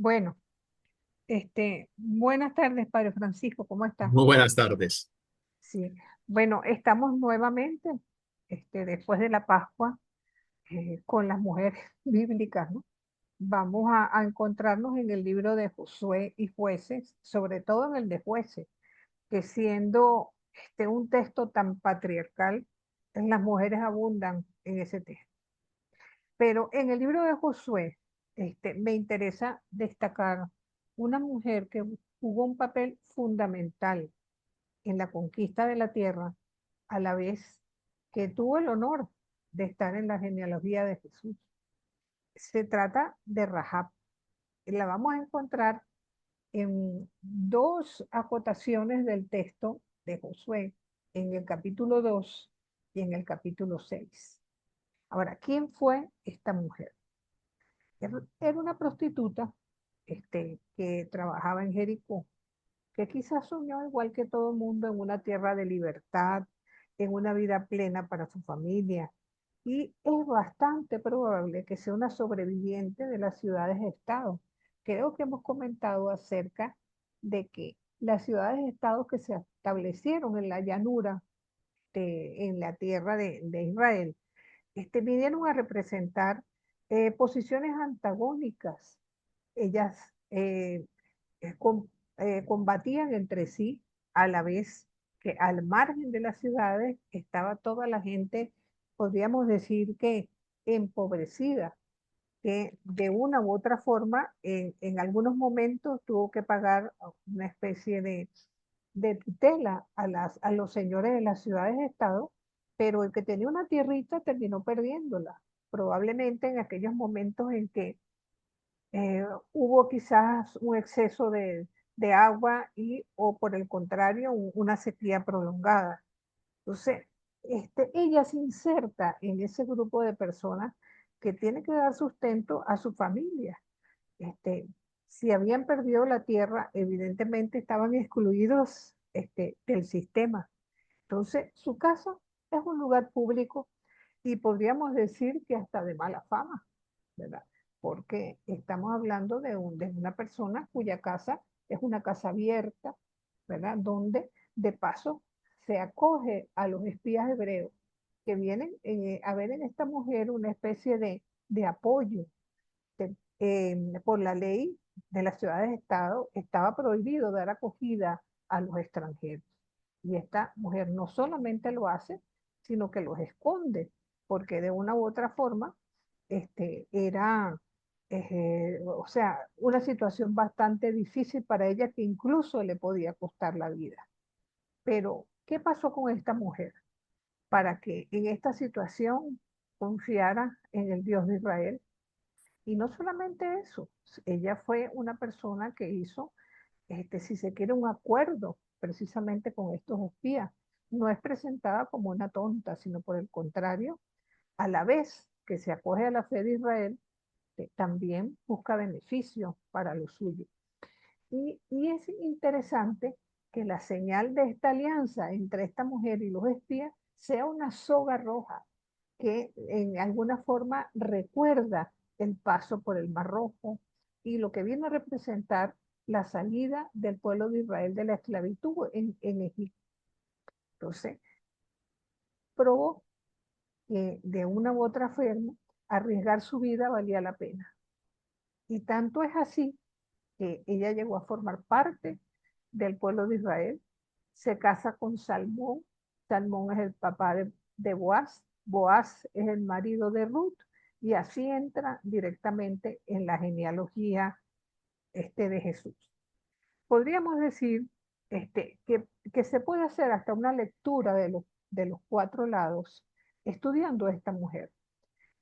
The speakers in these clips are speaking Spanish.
Bueno, buenas tardes, Padre Francisco, ¿cómo está? Muy buenas tardes. Sí, bueno, estamos nuevamente, después de la Pascua, con las mujeres bíblicas, ¿no? Vamos a encontrarnos en el libro de Josué y Jueces, sobre todo en el de Jueces, que siendo un texto tan patriarcal, las mujeres abundan en ese texto. Pero en el libro de Josué, me interesa destacar una mujer que jugó un papel fundamental en la conquista de la tierra, a la vez que tuvo el honor de estar en la genealogía de Jesús. Se trata de Rahab. La vamos a encontrar en dos acotaciones del texto de Josué, en el capítulo 2 y en el capítulo 6. Ahora, ¿quién fue esta mujer? Era una prostituta que trabajaba en Jericó, que quizás soñó igual que todo el mundo en una tierra de libertad, en una vida plena para su familia. Y es bastante probable que sea una sobreviviente de las ciudades-estado. Creo que hemos comentado acerca de que las ciudades-estado que se establecieron en la llanura, en la tierra de Israel, vinieron a representar posiciones antagónicas. Ellas combatían entre sí a la vez que al margen de las ciudades estaba toda la gente, podríamos decir que empobrecida, que de una u otra forma en algunos momentos tuvo que pagar una especie de tutela a los señores de las ciudades-estado, pero el que tenía una tierrita terminó perdiéndola, probablemente en aquellos momentos en que hubo quizás un exceso de agua y, o por el contrario, una sequía prolongada. Entonces, ella se inserta en ese grupo de personas que tiene que dar sustento a su familia. Este, si habían perdido la tierra, evidentemente estaban excluidos del sistema. Entonces, su casa es un lugar público y podríamos decir que hasta de mala fama, ¿verdad? Porque estamos hablando de una persona cuya casa es una casa abierta, ¿verdad? Donde de paso se acoge a los espías hebreos que vienen a ver en esta mujer una especie de apoyo. Por la ley de las ciudades-estado estaba prohibido dar acogida a los extranjeros. Y esta mujer no solamente lo hace, sino que los esconde, porque de una u otra forma era, o sea, una situación bastante difícil para ella que incluso le podía costar la vida. Pero, ¿qué pasó con esta mujer para que en esta situación confiara en el Dios de Israel? Y no solamente eso, ella fue una persona que hizo, si se quiere, un acuerdo precisamente con estos espías. No es presentada como una tonta, sino por el contrario, a la vez que se acoge a la fe de Israel, también busca beneficio para lo suyo. Y es interesante que la señal de esta alianza entre esta mujer y los espías sea una soga roja que en alguna forma recuerda el paso por el Mar Rojo y lo que viene a representar la salida del pueblo de Israel de la esclavitud en Egipto. Entonces, probó que de una u otra forma arriesgar su vida valía la pena. Y tanto es así que ella llegó a formar parte del pueblo de Israel, se casa con Salmón, Salmón es el papá de Boaz, Boaz es el marido de Ruth, y así entra directamente en la genealogía de Jesús. Podríamos decir que se puede hacer hasta una lectura de los cuatro lados estudiando a esta mujer,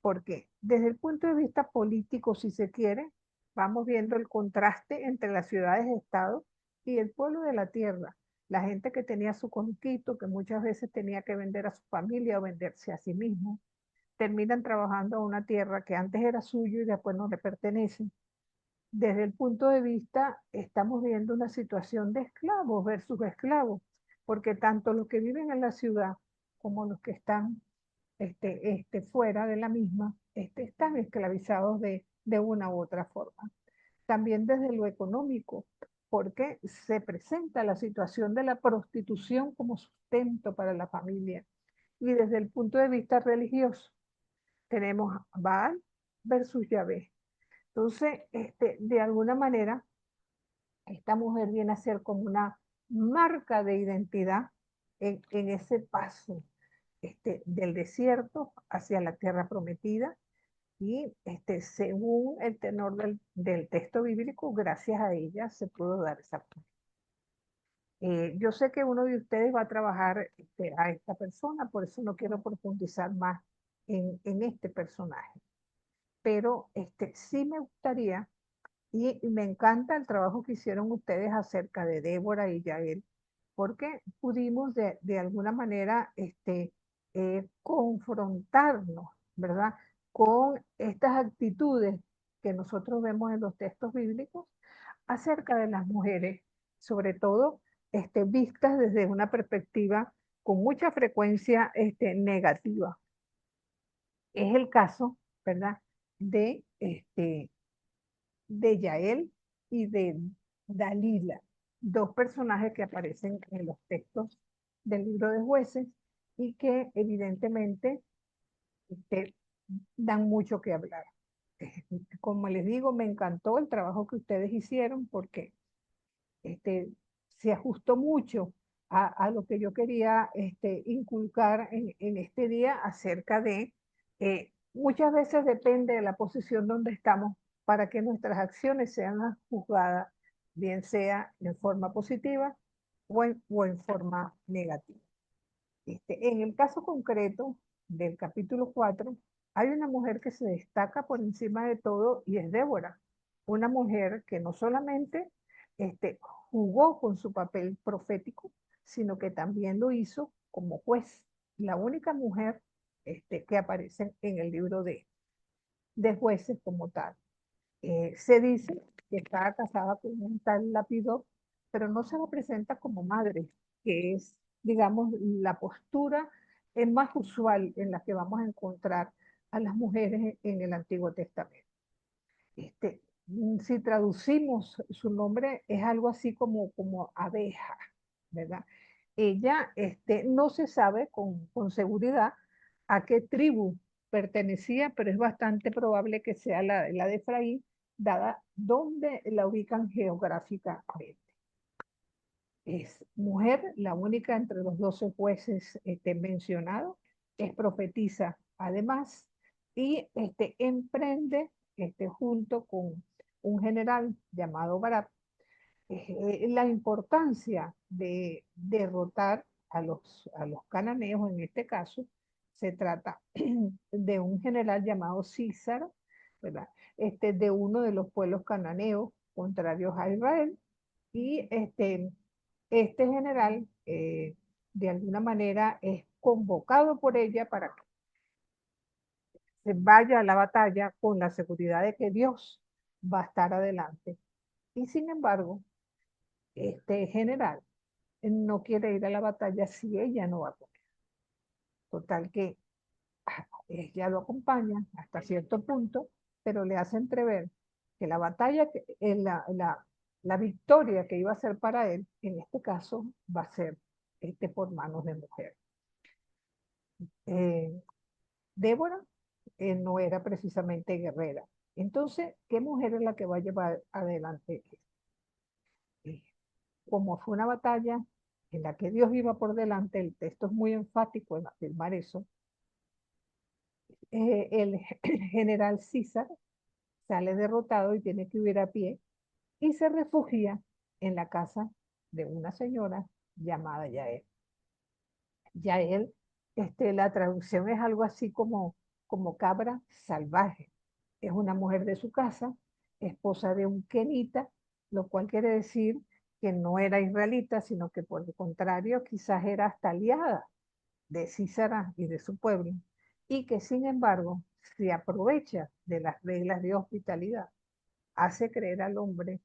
porque desde el punto de vista político, si se quiere, vamos viendo el contraste entre las ciudades-estado y el pueblo de la tierra. La gente que tenía su conquito, que muchas veces tenía que vender a su familia o venderse a sí mismo, terminan trabajando en una tierra que antes era suyo y después no le pertenece. Desde el punto de vista, estamos viendo una situación de esclavos versus esclavos, porque tanto los que viven en la ciudad como los que están fuera de la misma, están esclavizados de una u otra forma. también desde lo económico, porque se presenta la situación de la prostitución como sustento para la familia. Y desde el punto de vista religioso, tenemos Baal versus Yahvé. Entonces, de alguna manera, esta mujer viene a ser como una marca de identidad en ese paso del desierto hacia la tierra prometida. Y según el tenor del texto bíblico, gracias a ella se pudo dar esa. Yo sé que uno de ustedes va a trabajar a esta persona, por eso no quiero profundizar más en este personaje. Pero sí me gustaría, y me encanta el trabajo que hicieron ustedes acerca de Débora y Yael, porque pudimos de alguna manera confrontarnos, ¿verdad? Con estas actitudes que nosotros vemos en los textos bíblicos acerca de las mujeres, sobre todo vistas desde una perspectiva con mucha frecuencia negativa. Es el caso, ¿verdad? De Yael y de Dalila, dos personajes que aparecen en los textos del libro de Jueces y que evidentemente este, dan mucho que hablar. Como les digo, me encantó el trabajo que ustedes hicieron porque se ajustó mucho a lo que yo quería inculcar en este día acerca de, muchas veces depende de la posición donde estamos para que nuestras acciones sean juzgadas, bien sea en forma positiva o en forma negativa. En el caso concreto del capítulo 4, hay una mujer que se destaca por encima de todo y es Débora, una mujer que no solamente este, jugó con su papel profético, sino que también lo hizo como juez, la única mujer que aparece en el libro de jueces como tal. Se dice que estaba casada con un tal Lapidot, pero no se la presenta como madre, que es, digamos, la postura más usual en la que vamos a encontrar a las mujeres en el Antiguo Testamento. Si traducimos su nombre, es algo así como abeja, ¿verdad? Ella no se sabe con seguridad a qué tribu pertenecía, pero es bastante probable que sea la de Efraín, dada dónde la ubican geográficamente. Es mujer, la única entre los 12 jueces mencionados, es profetisa además, y emprende junto con un general llamado Barak la importancia de derrotar a los cananeos. En este caso se trata de un general llamado Císara, ¿verdad? De uno de los pueblos cananeos contrarios a Israel, y este general de alguna manera es convocado por ella para que se vaya a la batalla con la seguridad de que Dios va a estar adelante. Y sin embargo, este general no quiere ir a la batalla si ella no va a poder. Total que ella lo acompaña hasta cierto punto, pero le hace entrever que la batalla, la victoria que iba a ser para él, en este caso, va a ser por manos de mujer. Eh, Débora no era precisamente guerrera. Entonces, ¿qué mujer es la que va a llevar adelante? Eh, Como fue una batalla en la que Dios iba por delante, el texto es muy enfático en afirmar eso. El general César sale derrotado y tiene que huir a pie y se refugia en la casa de una señora llamada Yael. Yael, la traducción es algo así como cabra salvaje. Es una mujer de su casa, esposa de un kenita, lo cual quiere decir que no era israelita, sino que por el contrario quizás era hasta aliada de Císara y de su pueblo, y que sin embargo se aprovecha de las reglas de hospitalidad, hace creer al hombre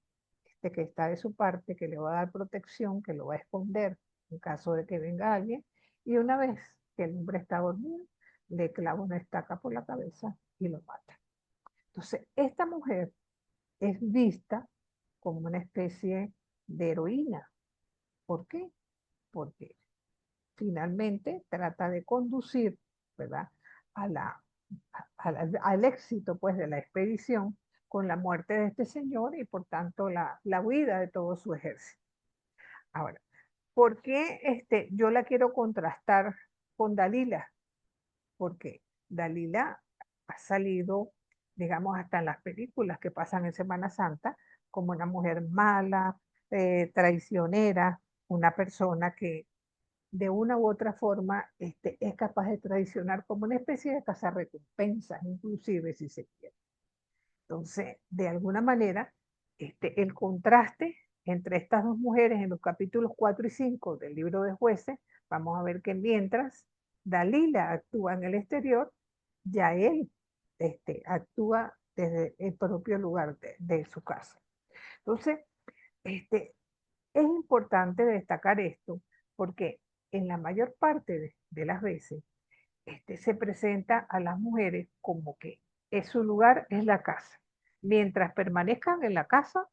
que está de su parte, que le va a dar protección, que lo va a esconder en caso de que venga alguien, y una vez que el hombre está dormido, le clava una estaca por la cabeza y lo mata. Entonces, esta mujer es vista como una especie de heroína. ¿Por qué? Porque finalmente trata de conducir, ¿verdad? A al éxito, pues, de la expedición con la muerte de este señor y por tanto la huida de todo su ejército. Ahora, ¿por qué yo la quiero contrastar con Dalila? Porque Dalila ha salido, digamos, hasta en las películas que pasan en Semana Santa, como una mujer mala, traicionera, una persona que de una u otra forma es capaz de traicionar como una especie de cazarrecompensas, inclusive si se quiere. Entonces, de alguna manera, el contraste entre estas dos mujeres en los capítulos 4 y 5 del libro de Jueces, vamos a ver que mientras Dalila actúa en el exterior, ya él actúa desde el propio lugar de su casa. Entonces, es importante destacar esto porque en la mayor parte de las veces se presenta a las mujeres como que su lugar es la casa. Mientras permanezcan en la casa,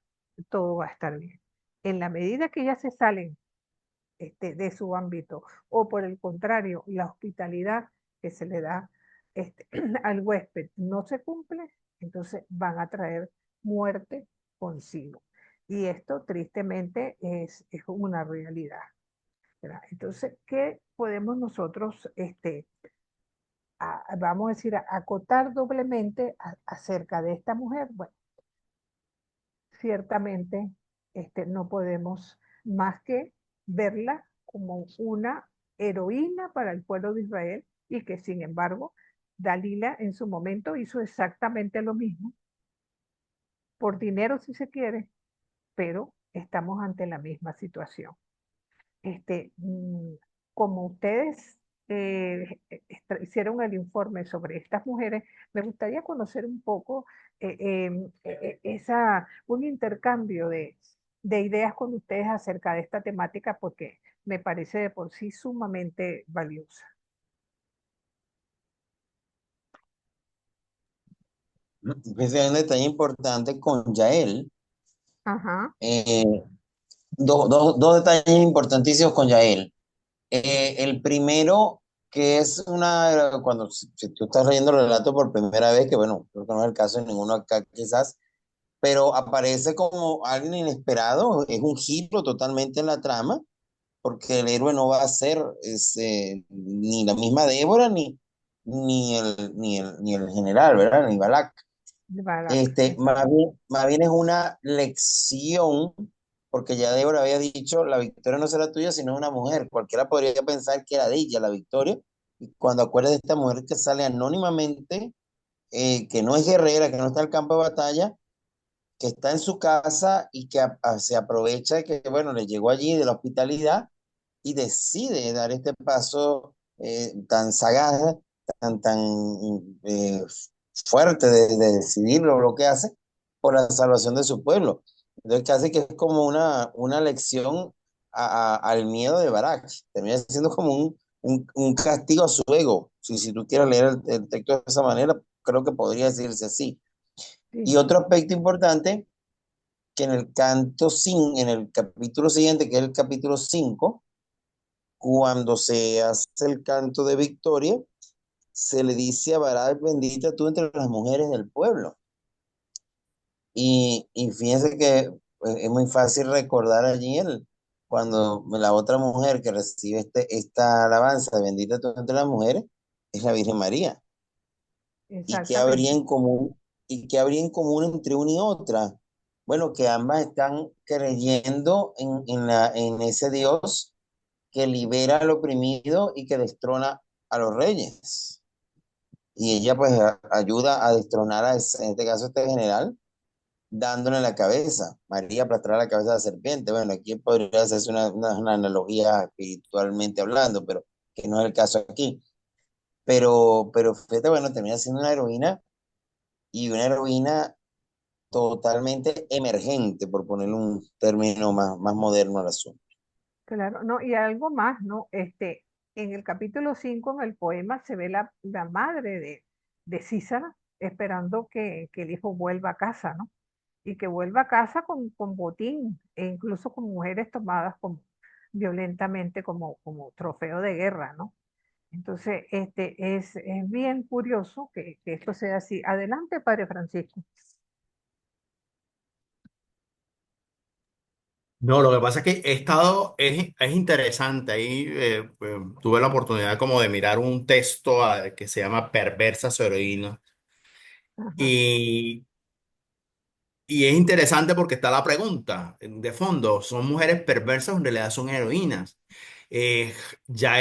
todo va a estar bien. En la medida que ellas se salen de su ámbito, o por el contrario, la hospitalidad que se le da al huésped no se cumple, entonces van a traer muerte consigo. Y esto tristemente es una realidad, ¿verdad? Entonces, ¿qué podemos nosotros vamos a decir, acotar doblemente acerca de esta mujer? Bueno, ciertamente no podemos más que verla como una heroína para el pueblo de Israel y que sin embargo Dalila en su momento hizo exactamente lo mismo, por dinero si se quiere, pero estamos ante la misma situación. este, mm, Como ustedes hicieron el informe sobre estas mujeres, me gustaría conocer un poco un intercambio de ideas con ustedes acerca de esta temática porque me parece de por sí sumamente valiosa. Fíjate, hay un detalle importante con Yael. Ajá, eh, dos detalles importantísimos con Yael. El primero, que es cuando si tú estás leyendo el relato por primera vez, que bueno, creo que no es el caso de ninguno acá quizás, pero aparece como alguien inesperado, es un giro totalmente en la trama, porque el héroe no va a ser ni la misma Débora, ni el general, ¿verdad? Ni Balak. de Barak, Más bien es una lección, porque ya Débora había dicho, la victoria no será tuya, sino una mujer. Cualquiera podría pensar que era de ella la victoria. Y cuando acuerdas de esta mujer que sale anónimamente, que no es guerrera, que no está en el campo de batalla, que está en su casa y que se aprovecha de que, bueno, le llegó allí de la hospitalidad y decide dar este paso tan sagaz, tan eh, fuerte de decidir lo que hace por la salvación de su pueblo. Entonces, casi que es como una lección al miedo de Barak. Termina siendo como un castigo a su ego. Si tú quieres leer el texto de esa manera, creo que podría decirse así. Y sí, otro aspecto importante, que en el en el capítulo siguiente, que es el capítulo 5, cuando se hace el canto de victoria, se le dice a Barak, bendita tú entre las mujeres del pueblo. Y fíjense que es muy fácil recordar allí cuando la otra mujer que recibe esta alabanza de bendita tú entre las mujeres es la Virgen María. ¿Y qué habría exactamente. en común? ¿Y qué habría en común entre una y otra? Bueno, que ambas están creyendo en ese Dios que libera al oprimido y que destrona a los reyes. Y ella pues ayuda a destronar en este caso este general, dándole la cabeza. María aplastará la cabeza de la serpiente. Bueno, aquí podría hacerse una analogía espiritualmente hablando, pero que no es el caso aquí. Pero fíjate, bueno, termina siendo una heroína y una heroína totalmente emergente, por ponerle un término más moderno al asunto. Claro, no, y algo más, ¿no? En el capítulo 5 en el poema, se ve la madre de Císara esperando que el hijo vuelva a casa, ¿no? y que vuelva a casa con botín, e incluso con mujeres tomadas violentamente como trofeo de guerra, ¿no? Entonces, es bien curioso que esto sea así. Adelante, Padre Francisco. No, lo que pasa es que he estado, es interesante, ahí tuve la oportunidad como de mirar un texto que se llama Perversas Heroínas Ajá, y Y es interesante porque está la pregunta de fondo, ¿son mujeres perversas o en realidad son heroínas? Eh, ya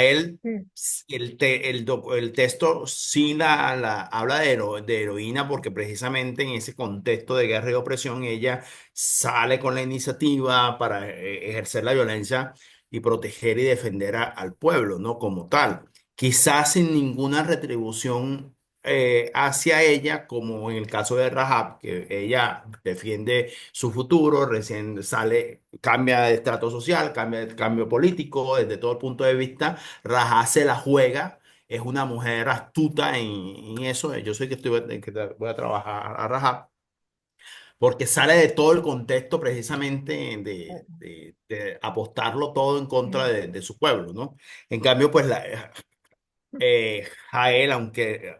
sí, el texto sí habla de heroína porque precisamente en ese contexto de guerra y opresión ella sale con la iniciativa para ejercer la violencia y proteger y defender al pueblo, ¿no? Como tal. Quizás sin ninguna retribución hacia ella, como en el caso de Rahab, que ella defiende su futuro, recién sale, cambia de estrato social, cambia de cambio político, desde todo el punto de vista, Rahab se la juega, es una mujer astuta en eso, yo soy voy a trabajar a Rahab, porque sale de todo el contexto precisamente eh, de apostarlo todo en contra eh, de su pueblo, ¿no? En cambio, pues Jael, aunque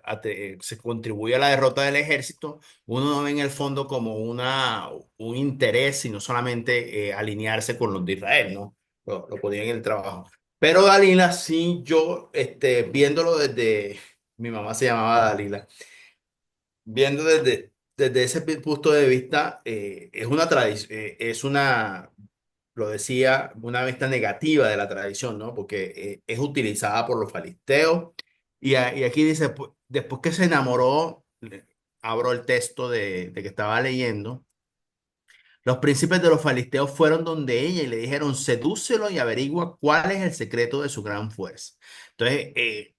se contribuye a la derrota del ejército, uno no ve en el fondo como un interés, sino solamente alinearse con los de Israel, ¿no? Lo ponía en el trabajo. Pero Dalila, sí, yo, viéndolo mi mamá se llamaba Dalila, viendo desde ese punto de vista, es una tradición, lo decía, una vista negativa de la tradición, ¿no? Porque es utilizada por los filisteos. Y aquí dice, después que se enamoró, abro el texto de que estaba leyendo, los príncipes de los filisteos fueron donde ella y le dijeron, sedúcelo y averigua cuál es el secreto de su gran fuerza. Entonces,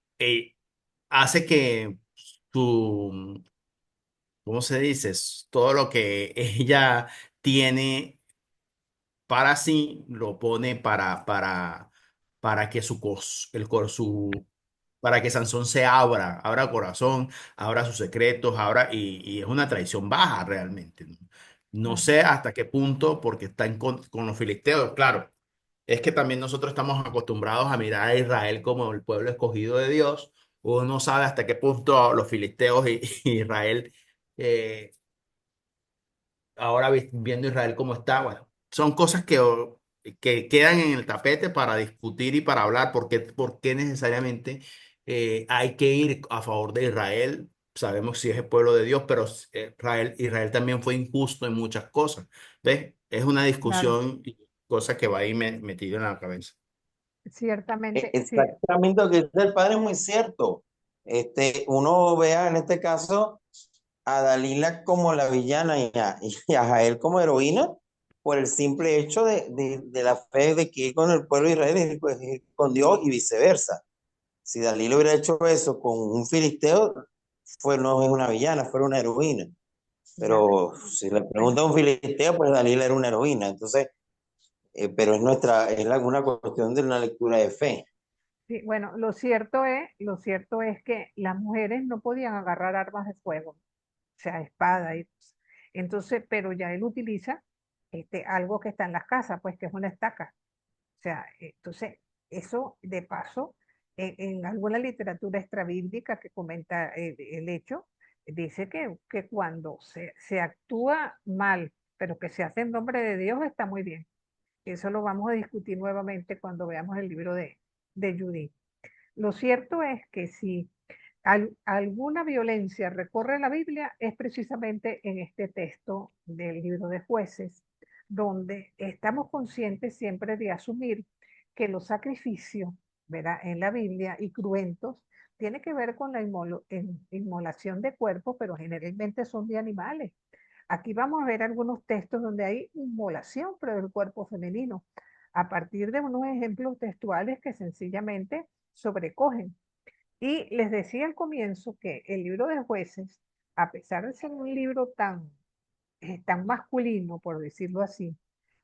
hace que su, ¿cómo se dice? Todo lo que ella tiene para sí lo pone para que para que Sansón se abra corazón, abra sus secretos, y es una traición baja realmente, ¿no? No ah, sé hasta qué punto, porque está con los filisteos, claro, es que también nosotros estamos acostumbrados a mirar a Israel como el pueblo escogido de Dios. Uno no sabe hasta qué punto los filisteos y Israel eh, ahora viendo Israel cómo está, bueno, son cosas que quedan en el tapete para discutir y para hablar, por qué necesariamente hay que ir a favor de Israel. Sabemos si es el pueblo de Dios, pero Israel también fue injusto en muchas cosas. ¿Ves? Es una claro, discusión y cosa que va ahí metido en la cabeza. ciertamente, sí, Exactamente lo que dice el padre es muy cierto. Uno vea en este caso a Dalila como la villana y a Jael como heroína por el simple hecho de la fe de que ir con el pueblo de Israel es pues, ir con Dios y viceversa. Si Dalila hubiera hecho eso con un filisteo, no es una villana, fue una heroína. ya, Pero si le bueno, pregunta a un filisteo, pues Dalila era una heroína. Entonces, pero una cuestión de una lectura de fe. sí, bueno, lo cierto es que las mujeres no podían agarrar armas de fuego, o sea, espada y entonces, pero ya él utiliza algo que está en las casas, pues que es una estaca. O sea, entonces, eso de paso, en alguna literatura extrabíblica que comenta el hecho, dice que cuando se actúa mal, pero que se hace en nombre de Dios, está muy bien. Eso lo vamos a discutir nuevamente cuando veamos el libro de Judith. Lo cierto es que si alguna violencia recorre la Biblia, es precisamente en este texto del libro de Jueces, donde estamos conscientes siempre de asumir que los sacrificios, ¿verdad? En la Biblia y cruentos, tiene que ver con la inmolación de cuerpos, pero generalmente son de animales. Aquí vamos a ver algunos textos donde hay inmolación, pero del cuerpo femenino, a partir de unos ejemplos textuales que sencillamente sobrecogen. Y les decía al comienzo que el libro de jueces, a pesar de ser un libro tan masculino, por decirlo así,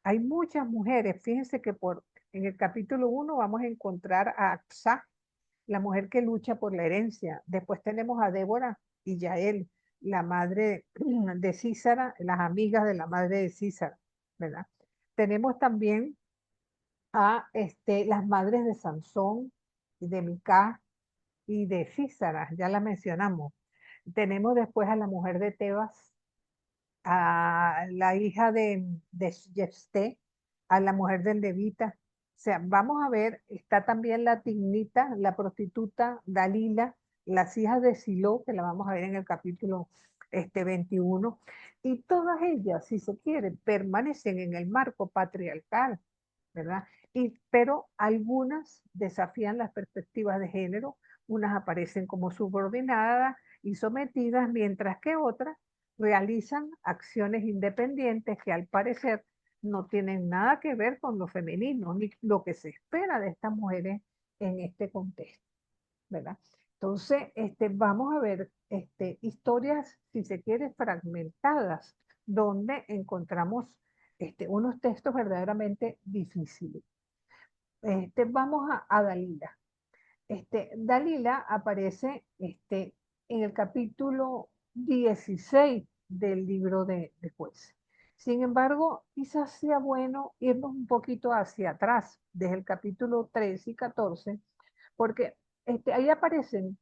hay muchas mujeres. Fíjense que en el capítulo 1 vamos a encontrar a Axa, la mujer que lucha por la herencia. Después tenemos a Débora y Yael. la madre de Císara, las amigas de la madre de Císara, ¿verdad? Tenemos también a las madres de Sansón, y de Micá y de Císara, ya la mencionamos. Tenemos después a la mujer de Tebas, a la hija de Jefté, a la mujer del levita. O sea, vamos a ver, está también la tignita, la prostituta Dalila, las hijas de Silo, que la vamos a ver en el capítulo 21, y todas ellas, si se quiere, permanecen en el marco patriarcal, ¿verdad? Pero algunas desafían las perspectivas de género, unas aparecen como subordinadas y sometidas, mientras que otras realizan acciones independientes que al parecer no tienen nada que ver con lo femenino, ni lo que se espera de estas mujeres en este contexto, ¿verdad? Entonces, vamos a ver historias, si se quiere, fragmentadas, donde encontramos unos textos verdaderamente difíciles. Vamos a Dalila. Dalila aparece en el capítulo 16 del libro de Jueces. Sin embargo, quizás sea bueno irnos un poquito hacia atrás, desde el capítulo 13 y 14, porque ahí aparecen,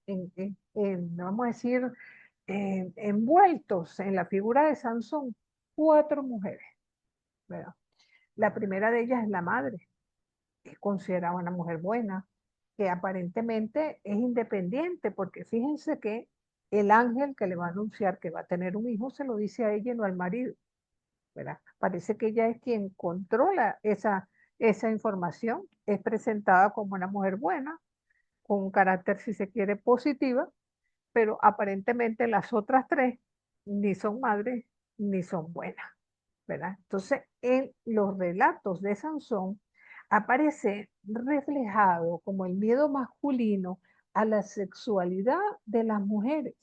vamos a decir, envueltos en la figura de Sansón, 4 mujeres, ¿verdad? La primera de ellas es la madre, es considerada una mujer buena, que aparentemente es independiente, porque fíjense que el ángel que le va a anunciar que va a tener un hijo se lo dice a ella y no al marido, ¿verdad? Parece que ella es quien controla esa información, es presentada como una mujer buena, con un carácter, si se quiere, positiva, pero aparentemente las otras 3 ni son madres ni son buenas, ¿verdad? Entonces, en los relatos de Sansón aparece reflejado como el miedo masculino a la sexualidad de las mujeres.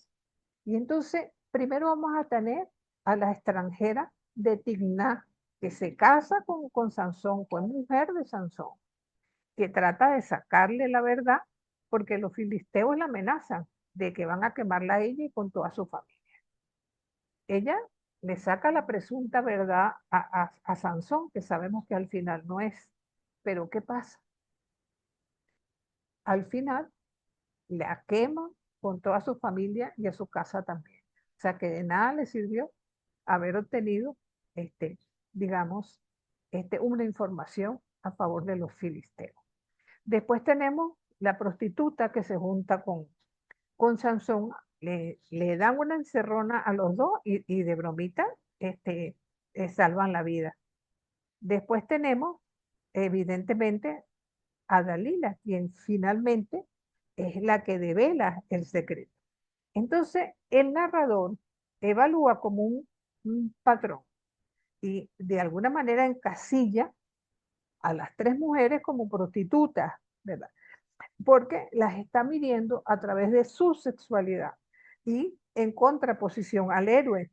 Y entonces, primero vamos a tener a la extranjera de Tigná, que se casa con Sansón, fue mujer de Sansón, que trata de sacarle la verdad, porque los filisteos la amenazan de que van a quemarla a ella y con toda su familia. Ella le saca la presunta verdad a Sansón, que sabemos que al final no es. Pero ¿qué pasa? Al final la quema con toda su familia y a su casa también. O sea que de nada le sirvió haber obtenido, este, digamos, una información a favor de los filisteos. Después tenemos la prostituta que se junta con Sansón, le dan una encerrona a los dos y de bromita salvan la vida. Después tenemos, evidentemente, a Dalila, quien finalmente es la que devela el secreto. Entonces, el narrador evalúa como un patrón y de alguna manera encasilla a las 3 mujeres como prostitutas, ¿verdad? Porque las está midiendo a través de su sexualidad y en contraposición al héroe,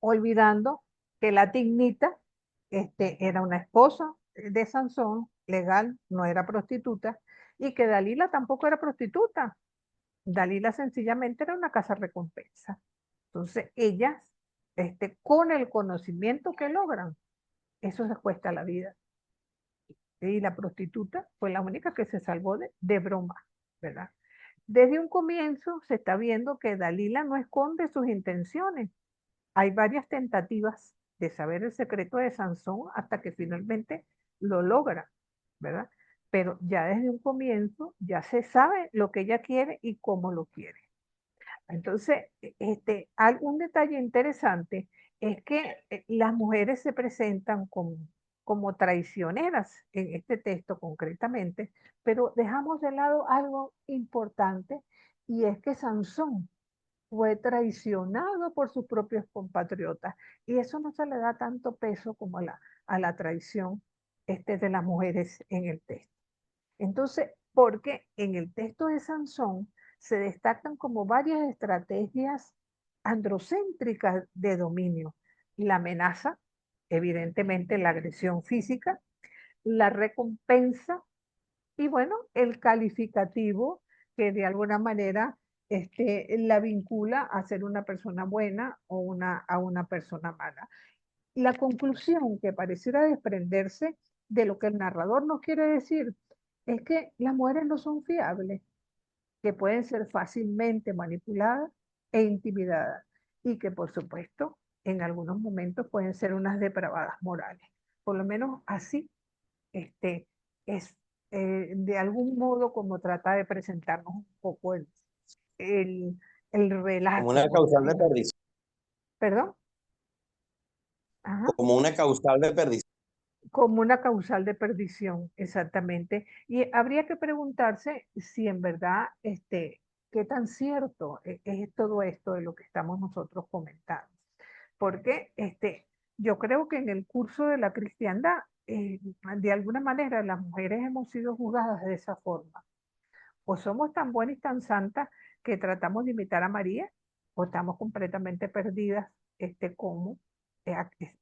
olvidando que la Tignita era una esposa de Sansón, legal, no era prostituta, y que Dalila tampoco era prostituta. Dalila sencillamente era una casa recompensa. Entonces, ellas, con el conocimiento que logran, eso se cuesta la vida. Y la prostituta fue la única que se salvó de broma, ¿verdad? Desde un comienzo se está viendo que Dalila no esconde sus intenciones. Hay varias tentativas de saber el secreto de Sansón hasta que finalmente lo logra, ¿verdad? Pero ya desde un comienzo ya se sabe lo que ella quiere y cómo lo quiere. Entonces, algún detalle interesante es que las mujeres se presentan como traicioneras en este texto concretamente, pero dejamos de lado algo importante y es que Sansón fue traicionado por sus propios compatriotas y eso no se le da tanto peso como a la traición de las mujeres en el texto. Entonces, porque en el texto de Sansón se destacan como varias estrategias androcéntricas de dominio. La amenaza, evidentemente la agresión física, la recompensa y bueno, el calificativo que de alguna manera la vincula a ser una persona buena o a una persona mala. La conclusión que pareciera desprenderse de lo que el narrador nos quiere decir es que las mujeres no son fiables, que pueden ser fácilmente manipuladas e intimidadas y que por supuesto en algunos momentos pueden ser unas depravadas morales. Por lo menos así es de algún modo como trata de presentarnos un poco el, el Como relato, una por causal de decirlo. perdición. ¿Perdón? Ajá. Como una causal de perdición. Como una causal de perdición, exactamente. Y habría que preguntarse si en verdad, qué tan cierto es todo esto de lo que estamos nosotros comentando. Porque yo creo que en el curso de la cristiandad, de alguna manera las mujeres hemos sido juzgadas de esa forma. O somos tan buenas y tan santas que tratamos de imitar a María, o estamos completamente perdidas, como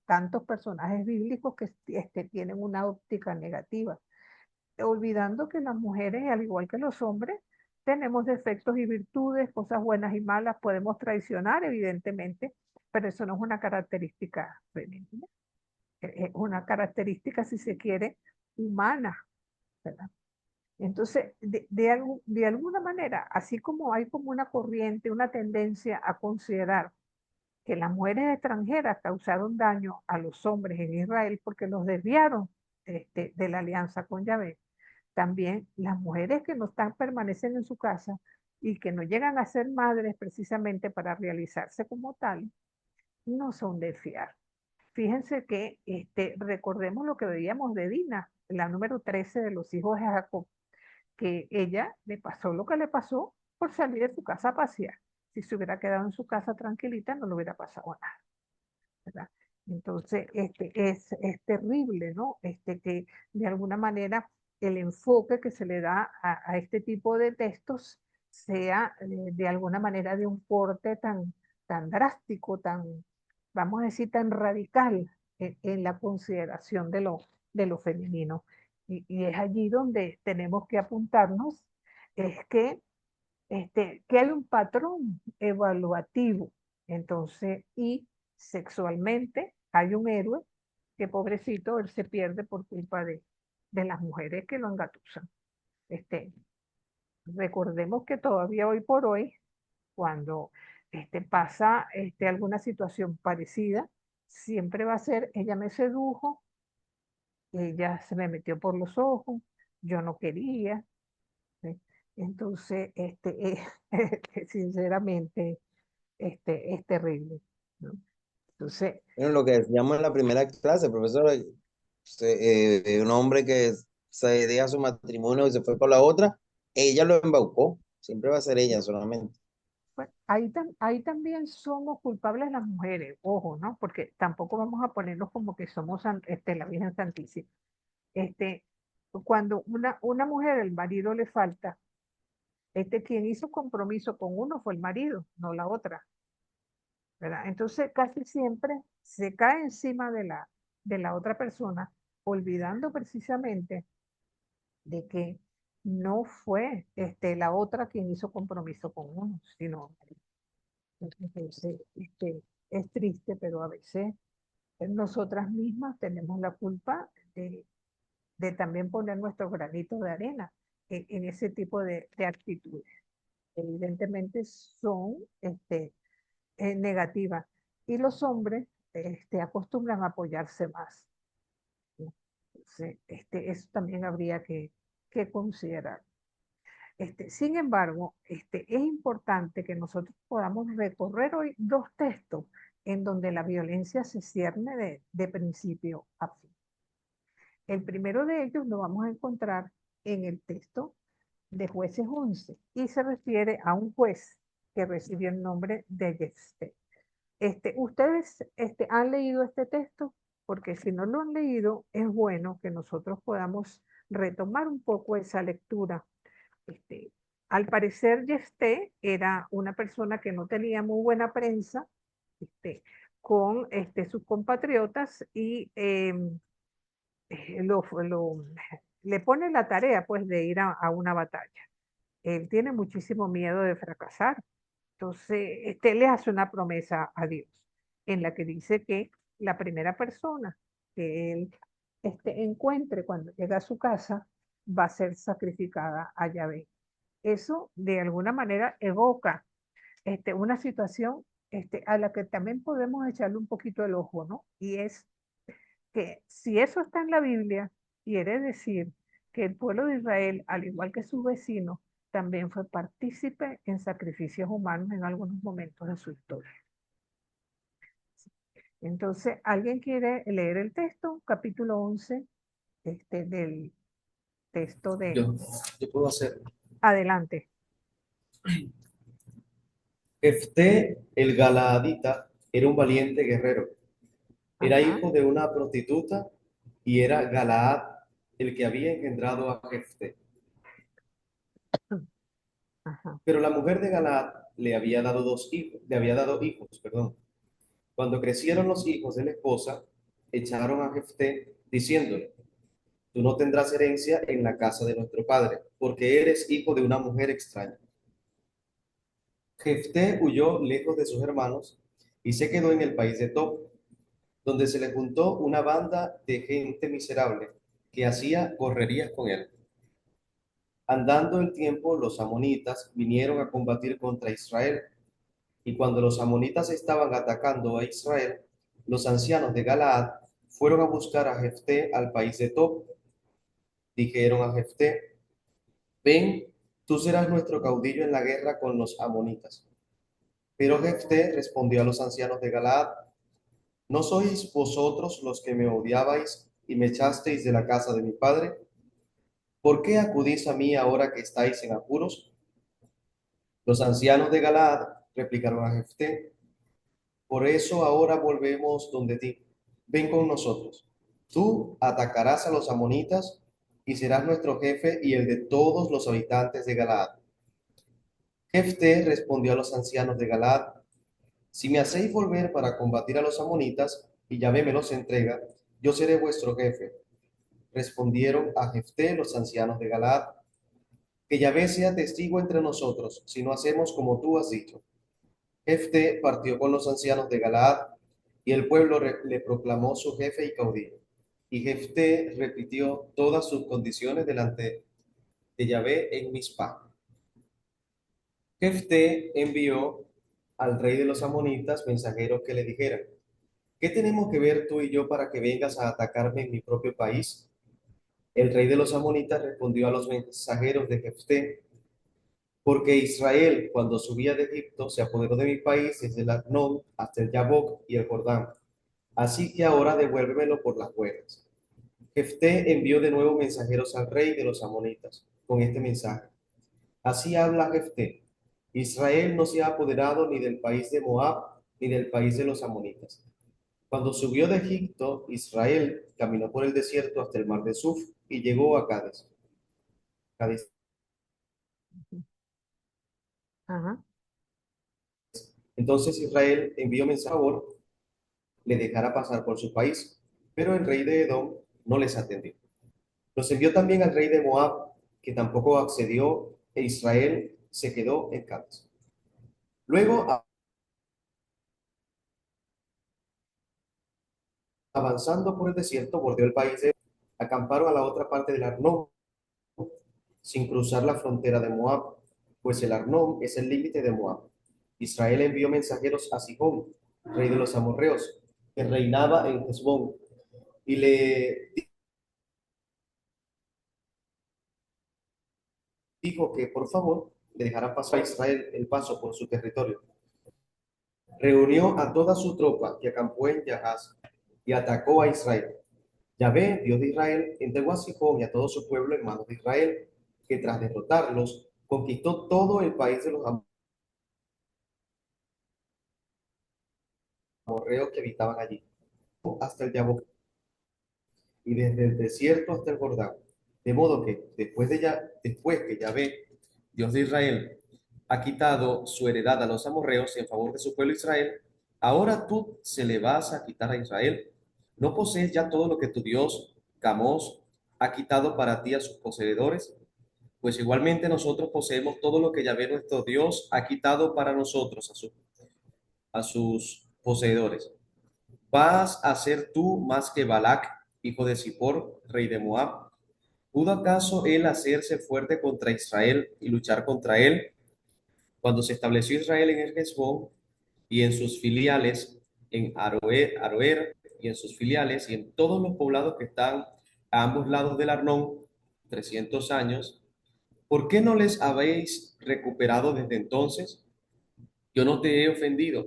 tantos personajes bíblicos que tienen una óptica negativa, olvidando que las mujeres, al igual que los hombres, tenemos defectos y virtudes, cosas buenas y malas, podemos traicionar, evidentemente, pero eso no es una característica femenina, es una característica, si se quiere, humana, ¿verdad? Entonces, de alguna manera, así como hay como una corriente, una tendencia a considerar que las mujeres extranjeras causaron daño a los hombres en Israel porque los desviaron de la alianza con Yahvé, también las mujeres que no están, permanecen en su casa y que no llegan a ser madres precisamente para realizarse como tal, no son de fiar. Fíjense que recordemos lo que veíamos de Dina, la número 13 de los hijos de Jacob, que ella le pasó lo que le pasó por salir de su casa a pasear. Si se hubiera quedado en su casa tranquilita, no le hubiera pasado nada, ¿verdad? Entonces, es terrible, ¿no? Que de alguna manera el enfoque que se le da a este tipo de textos sea de alguna manera de un corte tan drástico, vamos a decir, tan radical en la consideración de lo femenino. Y es allí donde tenemos que apuntarnos, es que hay un patrón evaluativo. Entonces, y sexualmente hay un héroe que pobrecito, él se pierde por culpa de las mujeres que lo engatusan. Este, recordemos que todavía hoy por hoy, cuando pasa alguna situación parecida, siempre va a ser, ella me sedujo, ella se me metió por los ojos, yo no quería, ¿sí? Entonces, sinceramente, es terrible, ¿no? Entonces, Bueno, lo que decíamos en la primera clase, profesor, un hombre que se deja su matrimonio y se fue con la otra, ella lo embaucó, siempre va a ser ella solamente. bueno, ahí también somos culpables las mujeres, ojo, ¿no? Porque tampoco vamos a ponernos como que somos la Virgen Santísima. Este, Cuando una mujer, el marido le falta, quien hizo compromiso con uno fue el marido, no la otra, ¿verdad? Entonces casi siempre se cae encima de la otra persona, olvidando precisamente de que no fue la otra quien hizo compromiso con uno, sino entonces, es triste, pero a veces nosotras mismas tenemos la culpa de también poner nuestro granito de arena en ese tipo de actitudes. Evidentemente son negativas. Y los hombres acostumbran a apoyarse más, ¿no? Entonces, eso también habría que considerar. Sin embargo, es importante que nosotros podamos recorrer hoy dos textos en donde la violencia se cierne de principio a fin. El primero de ellos lo vamos a encontrar en el texto de Jueces 11 y se refiere a un juez que recibió el nombre de Jefté. ¿Ustedes han leído este texto? Porque si no lo han leído, es bueno que nosotros podamos retomar un poco esa lectura. Este, Al parecer, Jefté era una persona que no tenía muy buena prensa con sus compatriotas y le pone la tarea pues de ir a una batalla. él tiene muchísimo miedo de fracasar. Entonces, él le hace una promesa a Dios en la que dice que la primera persona que él encuentre cuando llega a su casa va a ser sacrificada a Yahvé. Eso de alguna manera evoca una situación a la que también podemos echarle un poquito el ojo, ¿no? Y es que si eso está en la Biblia, quiere decir que el pueblo de Israel, al igual que sus vecinos, también fue partícipe en sacrificios humanos en algunos momentos de su historia. Entonces, ¿alguien quiere leer el texto? Capítulo 11 del texto de... Yo puedo hacerlo. Adelante. Jefté el Galaadita era un valiente guerrero. Era Ajá, hijo de una prostituta y era Galaad el que había engendrado a Jefté. ajá. Pero la mujer de Galaad le había dado hijos, perdón. Cuando crecieron los hijos de la esposa, echaron a Jefté diciéndole: tú no tendrás herencia en la casa de nuestro padre, porque eres hijo de una mujer extraña. Jefté huyó lejos de sus hermanos y se quedó en el país de Tob, donde se le juntó una banda de gente miserable que hacía correrías con él. Andando el tiempo, los amonitas vinieron a combatir contra Israel, y cuando los amonitas estaban atacando a Israel, los ancianos de Galaad fueron a buscar a Jefté al país de Tob. Dijeron a Jefté: ven, tú serás nuestro caudillo en la guerra con los amonitas. Pero Jefté respondió a los ancianos de Galaad: ¿no sois vosotros los que me odiabais y me echasteis de la casa de mi padre? ¿Por qué acudís a mí ahora que estáis en apuros? Los ancianos de Galaad replicaron a Jefté: por eso ahora volvemos donde ti. Ven con nosotros. Tú atacarás a los amonitas y serás nuestro jefe y el de todos los habitantes de Galaad. Jefté respondió a los ancianos de Galaad: si me hacéis volver para combatir a los amonitas y Yahvé me los entrega, yo seré vuestro jefe. Respondieron a Jefté los ancianos de Galaad: que Yahvé sea testigo entre nosotros, si no hacemos como tú has dicho. Jefté partió con los ancianos de Galaad, y el pueblo le proclamó su jefe y caudillo. Y Jefté repitió todas sus condiciones delante de Yahvé en Mizpah. Jefté envió al rey de los amonitas mensajeros que le dijeran: ¿qué tenemos que ver tú y yo para que vengas a atacarme en mi propio país? El rey de los amonitas respondió a los mensajeros de Jefté: porque Israel, cuando subía de Egipto, se apoderó de mi país desde el Arnón hasta el Yabok y el Jordán. Así que ahora devuélvemelo por las buenas. Jefté envió de nuevo mensajeros al rey de los amonitas con este mensaje: así habla Jefté: Israel no se ha apoderado ni del país de Moab ni del país de los amonitas. Cuando subió de Egipto, Israel caminó por el desierto hasta el mar de Suf y llegó a Cádiz. Ajá. Entonces Israel envió mensaje a favor, le dejara pasar por su país, pero el rey de Edom no les atendió. Los envió también al rey de Moab, que tampoco accedió, e Israel se quedó en Cádiz. Luego, avanzando por el desierto, bordeó el país de acamparon a la otra parte del Arnón, sin cruzar la frontera de Moab, pues el Arnón es el límite de Moab. Israel envió mensajeros a Sihón, rey de los amorreos, que reinaba en Hesbón, y le dijo que por favor le dejara pasar a Israel el paso por su territorio. Reunió a toda su tropa que acampó en Jahaz y atacó a Israel. Yahvé, Dios de Israel, entregó a Sihón y a todo su pueblo en manos de Israel, que tras derrotarlos, conquistó todo el país de los amorreos que habitaban allí, hasta el Yabok, y desde el desierto hasta el Jordán. De modo que después que Yahvé, Dios de Israel, ha quitado su heredad a los amorreos en favor de su pueblo Israel, ahora tú se le vas a quitar a Israel. ¿No posees ya todo lo que tu Dios, Camós, ha quitado para ti a sus poseedores? pues igualmente nosotros poseemos todo lo que Yahvé nuestro Dios ha quitado para nosotros a sus poseedores. ¿Vas a ser tú más que Balac, hijo de Zippor, rey de Moab? ¿Pudo acaso él hacerse fuerte contra Israel y luchar contra él? Cuando se estableció Israel en el Hezbón y en sus filiales, en Aroer y en sus filiales y en todos los poblados que están a ambos lados del Arnón, 300 años, ¿por qué no les habéis recuperado desde entonces? Yo no te he ofendido.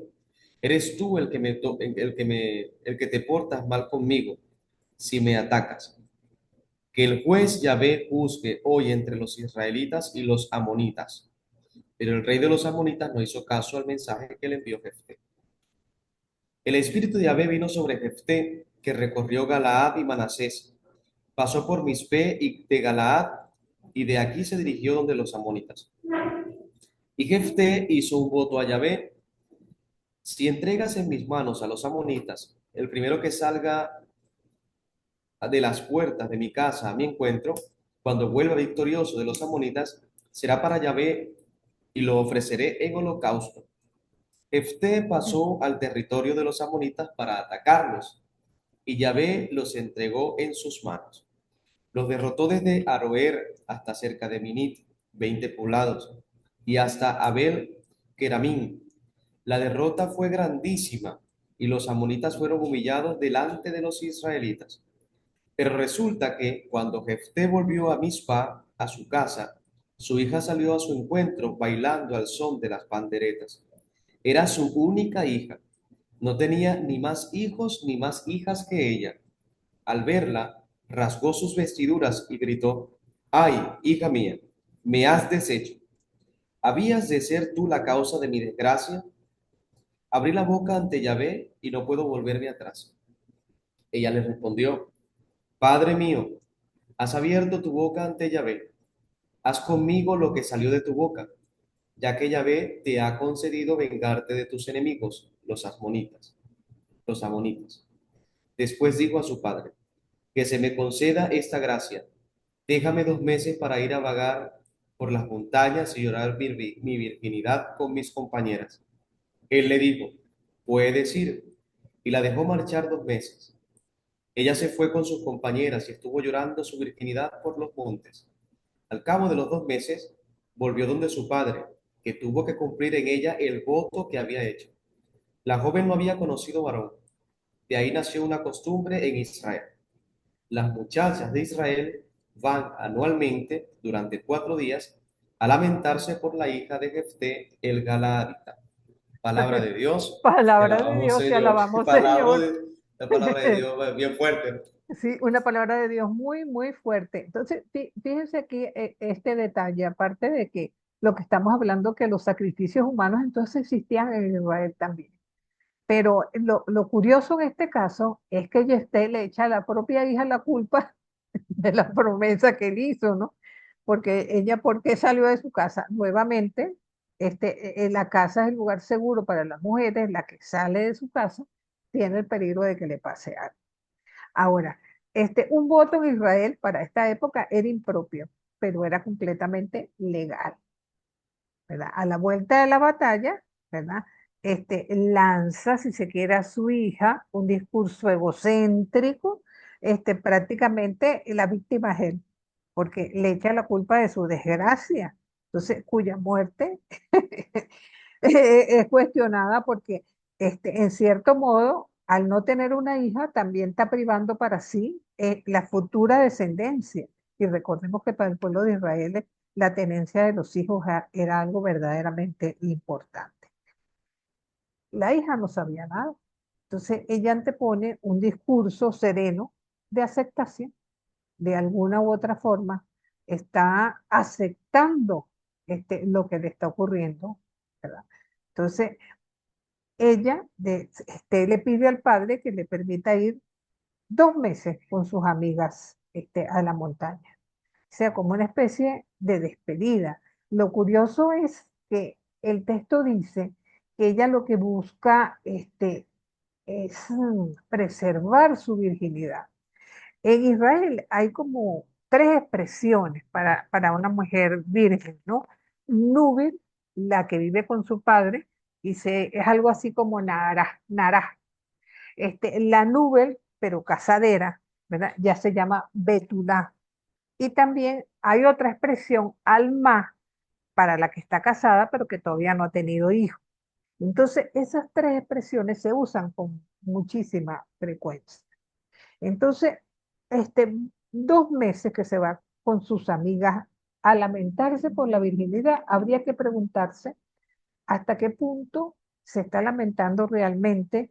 Eres tú el que te portas mal conmigo si me atacas. Que el juez Yahvé juzgue hoy entre los israelitas y los amonitas. Pero el rey de los amonitas no hizo caso al mensaje que le envió Jefté. El espíritu de Yahvé vino sobre Jefté, que recorrió Galaad y Manasés, pasó por Mispe y de Galaad, y de aquí se dirigió donde los amonitas. Y Jefté hizo un voto a Yahvé: si entregas en mis manos a los amonitas, el primero que salga de las puertas de mi casa a mi encuentro, cuando vuelva victorioso de los amonitas, será para Yahvé y lo ofreceré en holocausto. Jefté pasó al territorio de los amonitas para atacarlos, y Yahvé los entregó en sus manos. Los derrotó desde Aroer hasta cerca de Minit, 20 poblados, y hasta Abel Keramín. La derrota fue grandísima, y los amonitas fueron humillados delante de los israelitas. Pero resulta que cuando Jefté volvió a Mizpa, a su casa, su hija salió a su encuentro bailando al son de las panderetas. Era su única hija. No tenía ni más hijos ni más hijas que ella. Al verla, rasgó sus vestiduras y gritó: ¡Ay, hija mía! Me has deshecho. ¿Habías de ser tú la causa de mi desgracia? Abrí la boca ante Yahvé y no puedo volverme atrás. Ella le respondió: Padre mío, has abierto tu boca ante Yahvé. Haz conmigo lo que salió de tu boca, ya que Yahvé te ha concedido vengarte de tus enemigos, los amonitas. Después dijo a su padre: que se me conceda esta gracia. Déjame 2 meses para ir a vagar por las montañas y llorar mi virginidad con mis compañeras. Él le dijo: puedes ir, y la dejó marchar 2 meses. Ella se fue con sus compañeras y estuvo llorando su virginidad por los montes. Al cabo de los 2 meses, volvió donde su padre, que tuvo que cumplir en ella el voto que había hecho. La joven no había conocido varón. De ahí nació una costumbre en Israel. Las muchachas de Israel van anualmente durante 4 días a lamentarse por la hija de Jefté el Galaadita. Palabra de Dios, te Palabra de alabamos, Dios, te Señor. alabamos, Señor. La palabra de Dios es bien fuerte. Sí, una palabra de Dios muy, muy fuerte. Entonces, fíjense aquí este detalle, aparte de que lo que estamos hablando, que los sacrificios humanos entonces existían en Israel también. Pero lo curioso en este caso es que Yesté le echa a la propia hija la culpa de la promesa que él hizo, ¿no? Porque ella, ¿por qué salió de su casa? Nuevamente, la casa es el lugar seguro para las mujeres, la que sale de su casa tiene el peligro de que le pase algo. Ahora, un voto en Israel para esta época era impropio, pero era completamente legal, ¿verdad? A la vuelta de la batalla, ¿verdad? Lanza, si se quiere, a su hija un discurso egocéntrico, prácticamente la víctima es él, porque le echa la culpa de su desgracia, entonces, cuya muerte es cuestionada porque, en cierto modo, al no tener una hija, también está privando para sí la futura descendencia. Y recordemos que para el pueblo de Israel la tenencia de los hijos era algo verdaderamente importante. La hija no sabía nada. Entonces ella antepone un discurso sereno de aceptación. De alguna u otra forma está aceptando lo que le está ocurriendo, ¿verdad? Entonces ella le pide al padre que le permita ir 2 meses con sus amigas a la montaña, o sea, como una especie de despedida. Lo curioso es que el texto dice que ella lo que busca es preservar su virginidad. En Israel hay como tres expresiones para una mujer virgen, ¿no? Núbil, la que vive con su padre, es algo así como Nará. La Nubel, pero casadera, ¿verdad? Ya se llama Betulá. Y también hay otra expresión, Alma, para la que está casada, pero que todavía no ha tenido hijos. Entonces, esas tres expresiones se usan con muchísima frecuencia. Entonces, este, 2 meses que se va con sus amigas a lamentarse por la virginidad, habría que preguntarse hasta qué punto se está lamentando realmente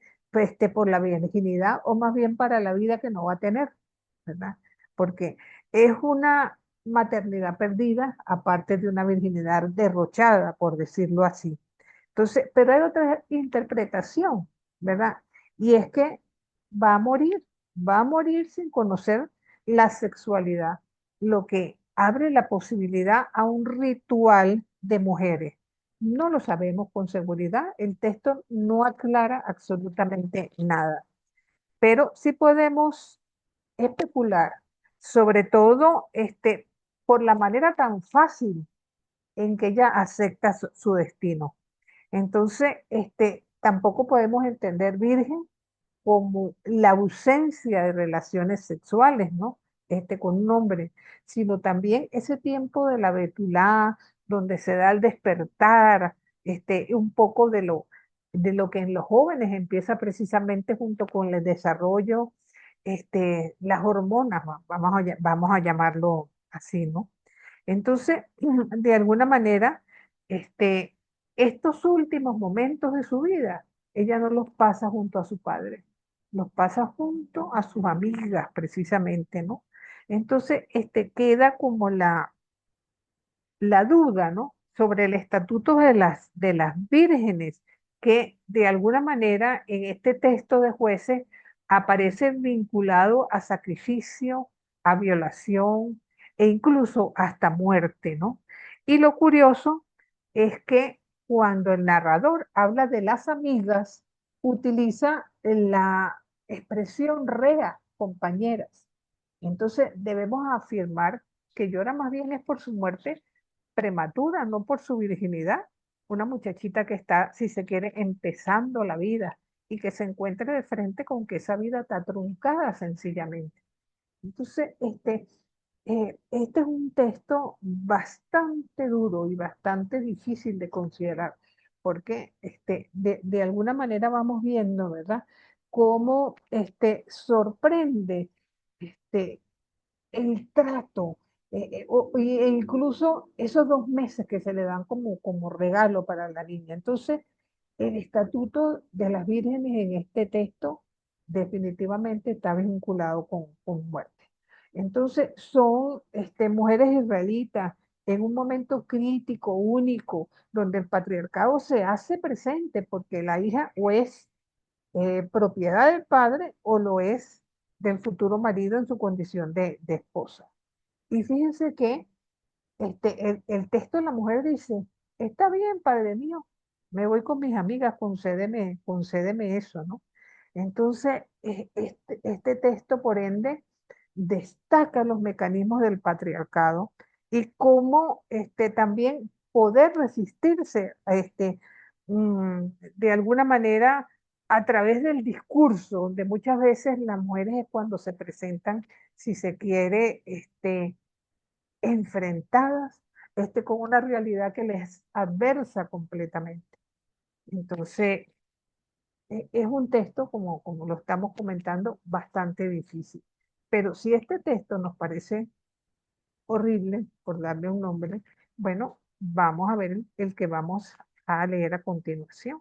por la virginidad o más bien para la vida que no va a tener, ¿verdad? Porque es una maternidad perdida, aparte de una virginidad derrochada, por decirlo así. Entonces, pero hay otra interpretación, ¿verdad? Y es que va a morir, va a morir sin conocer la sexualidad, lo que abre la posibilidad a un ritual de mujeres. No lo sabemos con seguridad, el texto no aclara absolutamente nada, pero sí podemos especular, sobre todo por la manera tan fácil en que ella acepta su destino. Entonces, tampoco podemos entender virgen como la ausencia de relaciones sexuales, ¿no? Con un hombre, sino también ese tiempo de la betulá, donde se da el despertar, un poco de lo que en los jóvenes empieza precisamente junto con el desarrollo, las hormonas, vamos a llamarlo así, ¿no? Entonces, de alguna manera, estos últimos momentos de su vida, ella no los pasa junto a su padre, los pasa junto a sus amigas, precisamente, ¿no? Entonces, queda como la duda, ¿no? Sobre el estatuto de las vírgenes, que de alguna manera en este texto de jueces aparece vinculado a sacrificio, a violación e incluso hasta muerte, ¿no? Y lo curioso es que cuando el narrador habla de las amigas, utiliza la expresión rea, compañeras. Entonces debemos afirmar que llora más bien es por su muerte prematura, no por su virginidad. Una muchachita que está, si se quiere, empezando la vida y que se encuentre de frente con que esa vida está truncada sencillamente. Entonces, este es un texto bastante duro y bastante difícil de considerar, porque de alguna manera vamos viendo, ¿verdad? Cómo sorprende este, el trato, e incluso esos 2 meses que se le dan como regalo para la niña. Entonces, el estatuto de las vírgenes en este texto definitivamente está vinculado con muerte. Entonces, son mujeres israelitas en un momento crítico, único, donde el patriarcado se hace presente porque la hija o es propiedad del padre o lo es del futuro marido en su condición de esposa. Y fíjense que el texto de la mujer dice, está bien, padre mío, me voy con mis amigas, concédeme eso, ¿no? Entonces, este texto, por ende, destaca los mecanismos del patriarcado y cómo también poder resistirse de alguna manera a través del discurso, donde muchas veces las mujeres es cuando se presentan, si se quiere, enfrentadas con una realidad que les adversa completamente. Entonces, es un texto, como lo estamos comentando, bastante difícil. Pero si este texto nos parece horrible, por darle un nombre, bueno, vamos a ver el que vamos a leer a continuación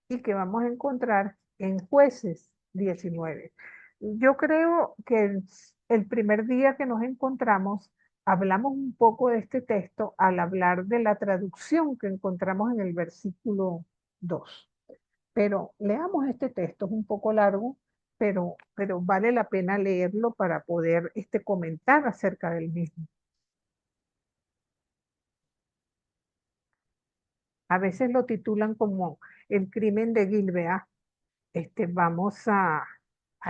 y que vamos a encontrar en Jueces 19. Yo creo que el primer día que nos encontramos, hablamos un poco de este texto al hablar de la traducción que encontramos en el versículo 2. Pero leamos este texto, es un poco largo, pero vale la pena leerlo para poder comentar acerca del mismo. A veces lo titulan como el crimen de Gilbea. Vamos a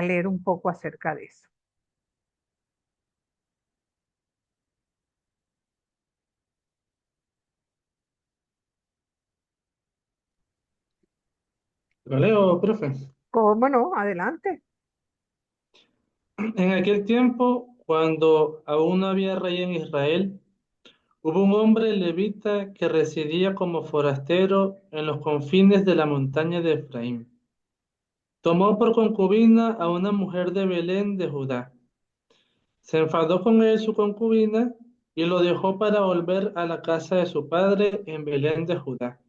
leer un poco acerca de eso. ¿Lo leo, profe? ¿Cómo no? Adelante. En aquel tiempo, cuando aún no había rey en Israel, hubo un hombre levita que residía como forastero en los confines de la montaña de Efraín. Tomó por concubina a una mujer de Belén de Judá. Se enfadó con él su concubina y lo dejó para volver a la casa de su padre en Belén de Judá,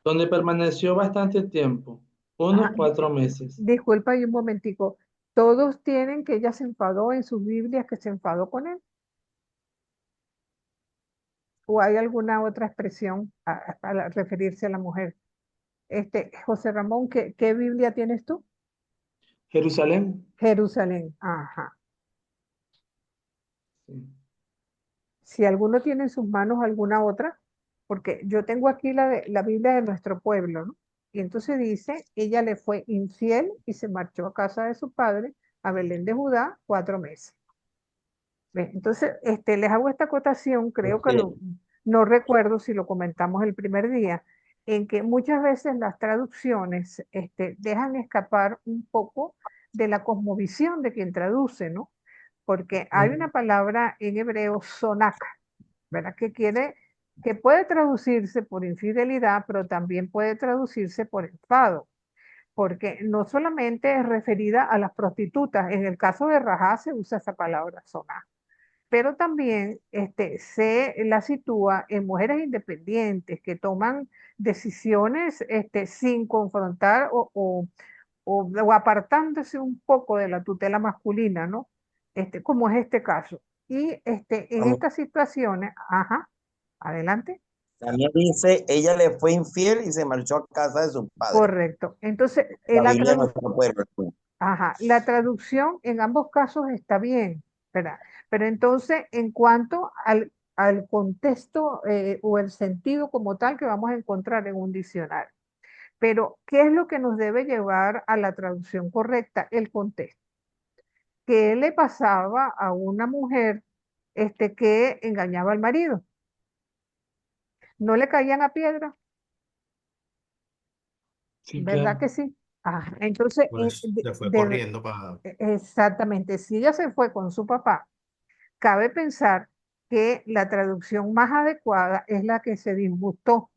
donde permaneció bastante tiempo, unos Ajá, 4 meses. disculpa ahí un momentico. ¿Todos tienen que ella se enfadó en sus Biblias, que se enfadó con él? ¿O hay alguna otra expresión para referirse a la mujer? José Ramón, ¿qué Biblia tienes tú? Jerusalén. Jerusalén. Ajá. Sí. Si alguno tiene en sus manos alguna otra, porque yo tengo aquí la Biblia de nuestro pueblo, ¿no? Y entonces dice, ella le fue infiel y se marchó a casa de su padre, a Belén de Judá, 4 meses. ¿Ve? Entonces, les hago esta acotación, creo que Este, no recuerdo si lo comentamos el primer día, en que muchas veces las traducciones dejan escapar un poco de la cosmovisión de quien traduce, ¿no? Porque hay una palabra en hebreo, sonak, ¿verdad? Que puede traducirse por infidelidad, pero también puede traducirse por enfado, porque no solamente es referida a las prostitutas, en el caso de Rajá se usa esa palabra, sonak, pero también se la sitúa en mujeres independientes que toman decisiones sin confrontar o apartándose un poco de la tutela masculina, ¿no? Como es este caso. Y en vamos, estas situaciones, ajá, adelante, también dice, ella le fue infiel y se marchó a casa de su padre. correcto. Entonces, La Biblia de nuestro pueblo. ajá, la traducción en ambos casos está bien, ¿verdad? Pero entonces, en cuanto al contexto o el sentido como tal que vamos a encontrar en un diccionario. Pero, ¿qué es lo que nos debe llevar a la traducción correcta? El contexto. ¿Qué le pasaba a una mujer que engañaba al marido? ¿No le caían a piedra? Sí, ¿Verdad claro. que sí? Entonces, Pues se fue corriendo para... exactamente, si ella se fue con su papá, cabe pensar que la traducción más adecuada es la que se disgustó,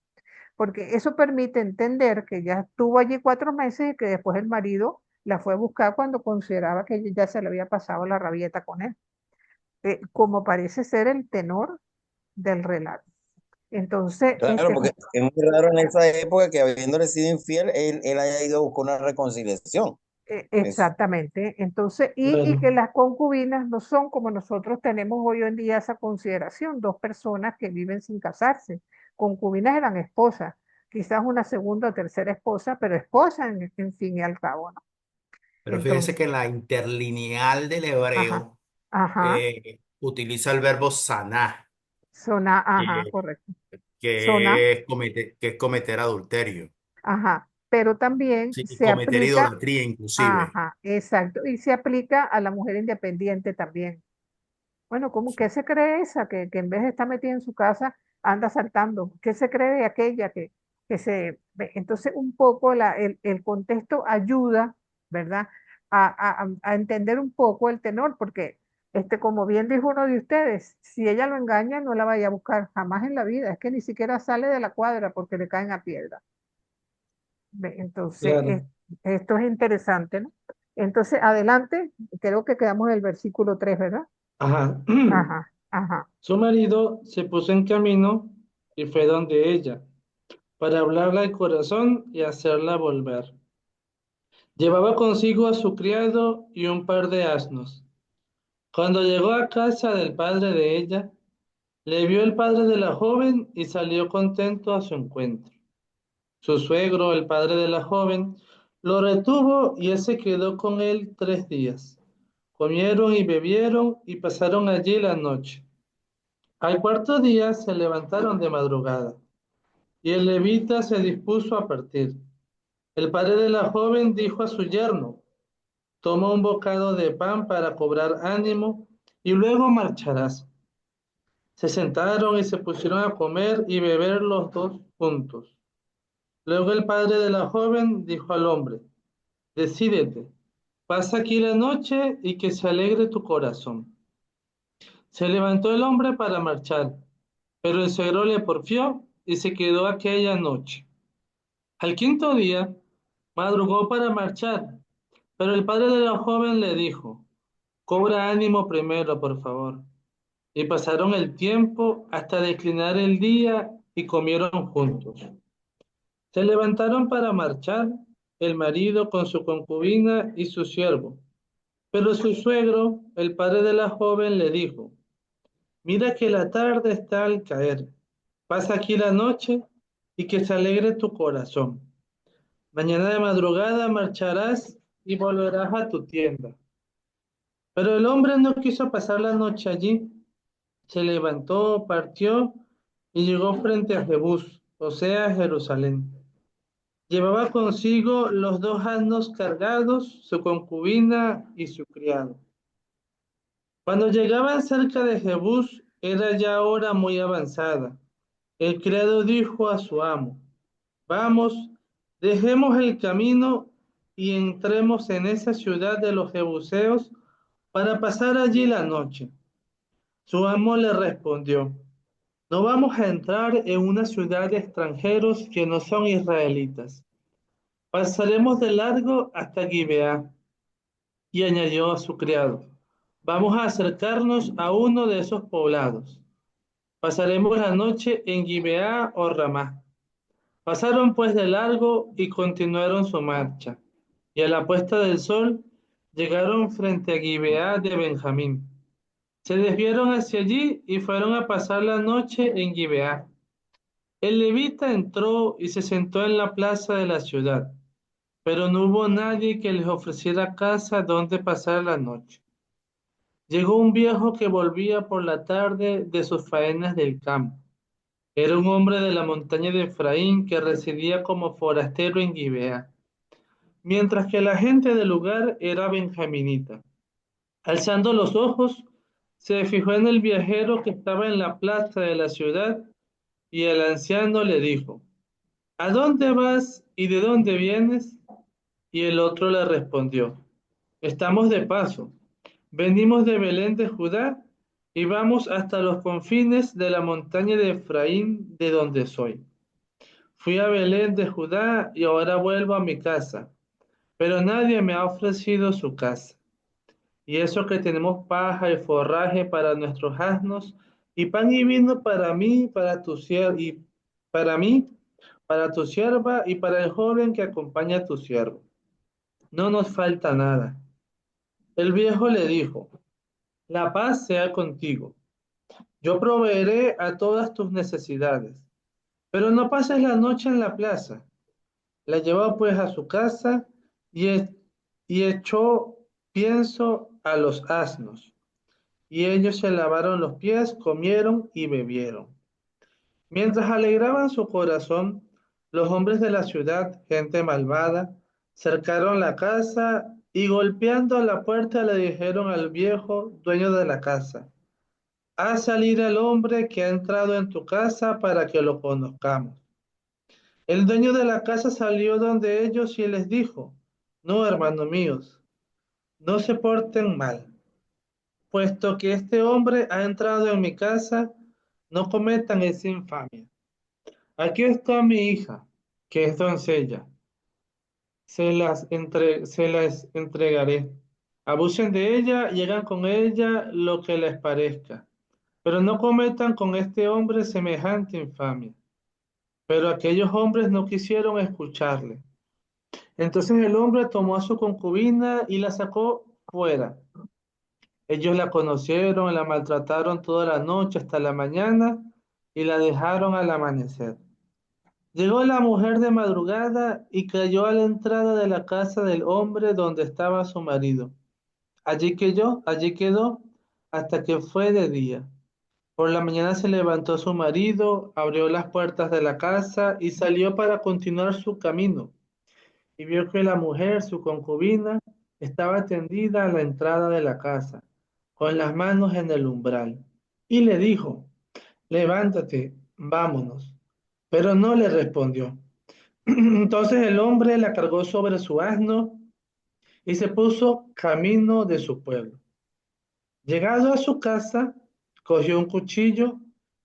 porque eso permite entender que ya estuvo allí 4 meses y que después el marido la fue a buscar cuando consideraba que ya se le había pasado la rabieta con él, como parece ser el tenor del relato. Entonces, Claro, porque es muy raro en esa época que habiéndole sido infiel, él haya ido a buscar una reconciliación. Es, exactamente. Entonces, y Claro. que las concubinas no son como nosotros tenemos hoy en día esa consideración, dos personas que viven sin casarse. Concubinas eran esposas, quizás una segunda o tercera esposa, pero esposa en fin y al cabo, ¿no? Pero fíjese Entonces, que la interlineal del ajá, hebreo ajá, utiliza el verbo saná, ajá, que, correcto. Zona, que es cometer adulterio, ajá, pero también sí, y se cometer aplica, idolatría inclusive. ajá, exacto, y se aplica a la mujer independiente también. Bueno, ¿cómo que se cree esa que en vez de estar metida en su casa anda saltando? ¿Qué se cree de aquella que se ve? Entonces, un poco el contexto ayuda, ¿verdad? A entender un poco el tenor, porque como bien dijo uno de ustedes, si ella lo engaña, no la vaya a buscar jamás en la vida, es que ni siquiera sale de la cuadra porque le caen a piedra. Ve, entonces, Claro. esto es interesante, ¿no? Entonces, adelante, creo que quedamos en el versículo 3, ¿verdad? Ajá. Ajá, ajá. Su marido se puso en camino y fue donde ella, para hablarle al corazón y hacerla volver. Llevaba consigo a su criado y un par de asnos. Cuando llegó a casa del padre de ella, le vio el padre de la joven y salió contento a su encuentro. Su suegro, el padre de la joven, lo retuvo y él se quedó con él 3 días. Comieron y bebieron y pasaron allí la noche. Al cuarto día se levantaron de madrugada y el levita se dispuso a partir. El padre de la joven dijo a su yerno: toma un bocado de pan para cobrar ánimo y luego marcharás. Se sentaron y se pusieron a comer y beber los dos juntos. Luego el padre de la joven dijo al hombre, decídete, pasa aquí la noche y que se alegre tu corazón. Se levantó el hombre para marchar, pero el suegro le porfió y se quedó aquella noche. Al quinto día, madrugó para marchar, pero el padre de la joven le dijo, cobra ánimo primero, por favor. Y pasaron el tiempo hasta declinar el día y comieron juntos. Se levantaron para marchar, el marido con su concubina y su siervo. Pero su suegro, el padre de la joven, le dijo, mira que la tarde está al caer. Pasa aquí la noche y que se alegre tu corazón. Mañana de madrugada marcharás y volverás a tu tienda. Pero el hombre no quiso pasar la noche allí. Se levantó, partió y llegó frente a Jebús, o sea, Jerusalén. Llevaba consigo los dos asnos cargados, su concubina y su criado. Cuando llegaban cerca de Jebús, era ya hora muy avanzada. El criado dijo a su amo, vamos, dejemos el camino y entremos en esa ciudad de los jebuseos para pasar allí la noche. Su amo le respondió, no vamos a entrar en una ciudad de extranjeros que no son israelitas. Pasaremos de largo hasta Gibeá. Y añadió a su criado, vamos a acercarnos a uno de esos poblados. Pasaremos la noche en Gibeá o Ramá. Pasaron pues de largo y continuaron su marcha. Y a la puesta del sol llegaron frente a Gibeá de Benjamín. Se desviaron hacia allí y fueron a pasar la noche en Gibeá. El levita entró y se sentó en la plaza de la ciudad, pero no hubo nadie que les ofreciera casa donde pasar la noche. Llegó un viejo que volvía por la tarde de sus faenas del campo. Era un hombre de la montaña de Efraín que residía como forastero en Gibeá, mientras que la gente del lugar era benjaminita. Alzando los ojos, se fijó en el viajero que estaba en la plaza de la ciudad y el anciano le dijo, ¿a dónde vas y de dónde vienes? Y el otro le respondió, estamos de paso, venimos de Belén de Judá y vamos hasta los confines de la montaña de Efraín, de donde soy. Fui a Belén de Judá y ahora vuelvo a mi casa, pero nadie me ha ofrecido su casa. Y eso que tenemos paja y forraje para nuestros asnos, y pan y vino para mí, para tu sierva, y para mí, para tu sierva y para el joven que acompaña a tu siervo. No nos falta nada. El viejo le dijo, la paz sea contigo. Yo proveeré a todas tus necesidades, pero no pases la noche en la plaza. La llevó pues a su casa y, y echó pienso a los asnos. Y ellos se lavaron los pies, comieron y bebieron. Mientras alegraban su corazón, los hombres de la ciudad, gente malvada, cercaron la casa y golpeando la puerta le dijeron al viejo dueño de la casa, haz salir al hombre que ha entrado en tu casa para que lo conozcamos. El dueño de la casa salió donde ellos y les dijo, no, hermanos míos, no se porten mal, puesto que este hombre ha entrado en mi casa, no cometan esa infamia. Aquí está mi hija, que es doncella. Se las entregaré. Abusen de ella y hagan con ella lo que les parezca. Pero no cometan con este hombre semejante infamia. Pero aquellos hombres no quisieron escucharle. Entonces el hombre tomó a su concubina y la sacó fuera. Ellos la conocieron, la maltrataron toda la noche hasta la mañana y la dejaron al amanecer. Llegó la mujer de madrugada y cayó a la entrada de la casa del hombre donde estaba su marido. Allí quedó hasta que fue de día. Por la mañana se levantó su marido, abrió las puertas de la casa y salió para continuar su camino. Y vio que la mujer, su concubina, estaba tendida a la entrada de la casa, con las manos en el umbral. Y le dijo, levántate, vámonos. Pero no le respondió. Entonces el hombre la cargó sobre su asno y se puso camino de su pueblo. Llegado a su casa, cogió un cuchillo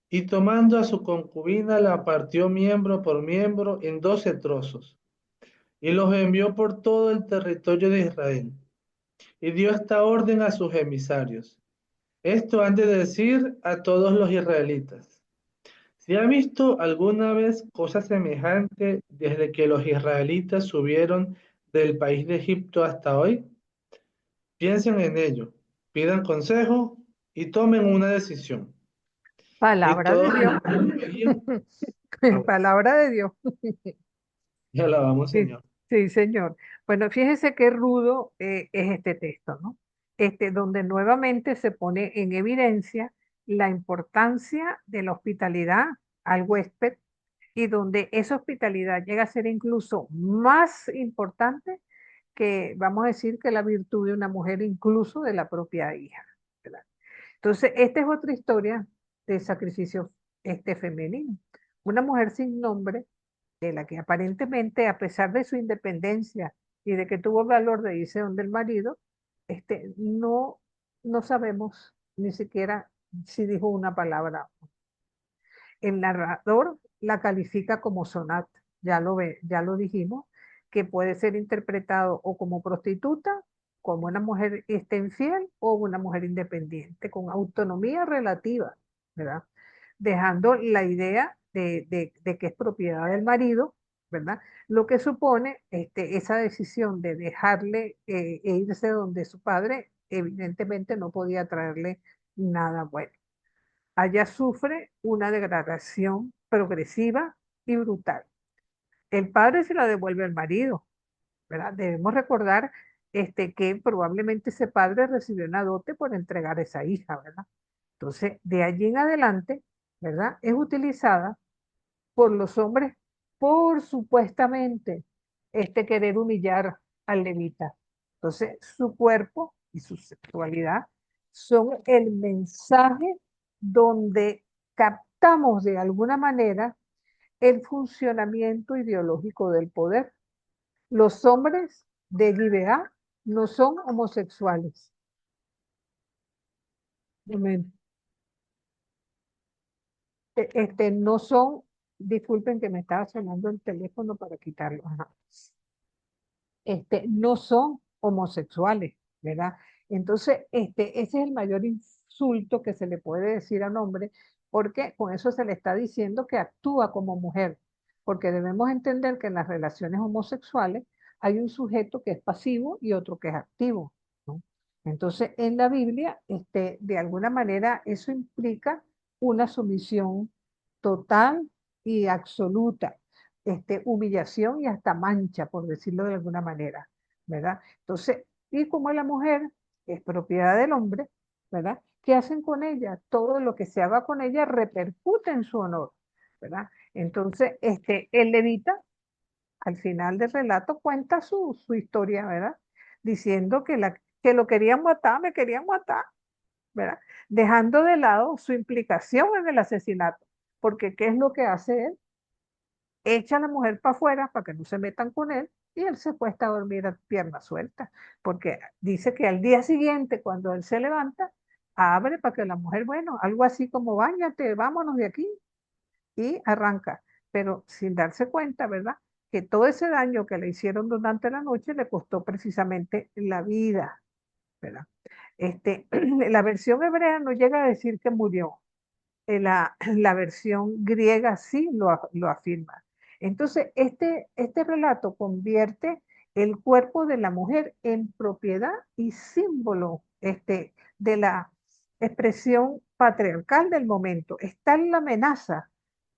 y tomando a su concubina la partió miembro por miembro en 12 trozos y los envió por todo el territorio de Israel. Y dio esta orden a sus emisarios. Esto han de decir a todos los israelitas. ¿Se ha visto alguna vez cosa semejante desde que los israelitas subieron del país de Egipto hasta hoy? Piensen en ello, pidan consejo y tomen una decisión. Y Palabra de todos Dios. Palabra de Dios. y alabamos, Sí, Señor. sí, señor. Bueno, fíjese qué rudo es este texto, ¿no? Donde nuevamente se pone en evidencia la importancia de la hospitalidad al huésped y donde esa hospitalidad llega a ser incluso más importante que, vamos a decir, que la virtud de una mujer, incluso de la propia hija, ¿verdad? Entonces, esta es otra historia de sacrificio femenino. Una mujer sin nombre de la que aparentemente, a pesar de su independencia y de que tuvo el valor de irse donde el marido, no, no sabemos ni siquiera si dijo una palabra. El narrador la califica como sonat, ya lo dijimos, que puede ser interpretado o como prostituta, como una mujer infiel o una mujer independiente, con autonomía relativa, ¿verdad? Dejando la idea de que es propiedad del marido, ¿verdad? Lo que supone esa decisión de dejarle e irse donde su padre, evidentemente no podía traerle nada bueno. Allá sufre una degradación progresiva y brutal. El padre se la devuelve al marido, ¿verdad? Debemos recordar que probablemente ese padre recibió una dote por entregar esa hija, ¿verdad? Entonces, de allí en adelante, ¿verdad? Es utilizada por los hombres por supuestamente querer humillar al levita. Entonces, su cuerpo y su sexualidad son el mensaje donde captamos de alguna manera el funcionamiento ideológico del poder. Los hombres de Gibeá no son homosexuales. Amén. No son, disculpen que me estaba sonando el teléfono para quitarlo. Ajá. No son homosexuales, ¿verdad? Entonces, ese es el mayor insulto que se le puede decir al hombre, porque con eso se le está diciendo que actúa como mujer, porque debemos entender que en las relaciones homosexuales hay un sujeto que es pasivo y otro que es activo, ¿no? Entonces, en la Biblia, de alguna manera, eso implica una sumisión total y absoluta, humillación y hasta mancha, por decirlo de alguna manera, ¿verdad? Entonces, y como la mujer es propiedad del hombre, ¿verdad? ¿Qué hacen con ella? Todo lo que se haga con ella repercute en su honor, ¿verdad? Entonces, el levita, al final del relato, cuenta su historia, ¿verdad? Diciendo que lo querían matar, me querían matar, ¿verdad? Dejando de lado su implicación en el asesinato, porque ¿qué es lo que hace él? Echa a la mujer para afuera para que no se metan con él y él se cuesta a dormir a pierna suelta, porque dice que al día siguiente, cuando él se levanta, abre para que la mujer, bueno, algo así como báñate, vámonos de aquí y arranca, pero sin darse cuenta, ¿verdad? Que todo ese daño que le hicieron durante la noche le costó precisamente la vida, ¿verdad? La versión hebrea no llega a decir que murió, la versión griega sí lo afirma. Entonces, este relato convierte el cuerpo de la mujer en propiedad y símbolo de la expresión patriarcal del momento. Está en la amenaza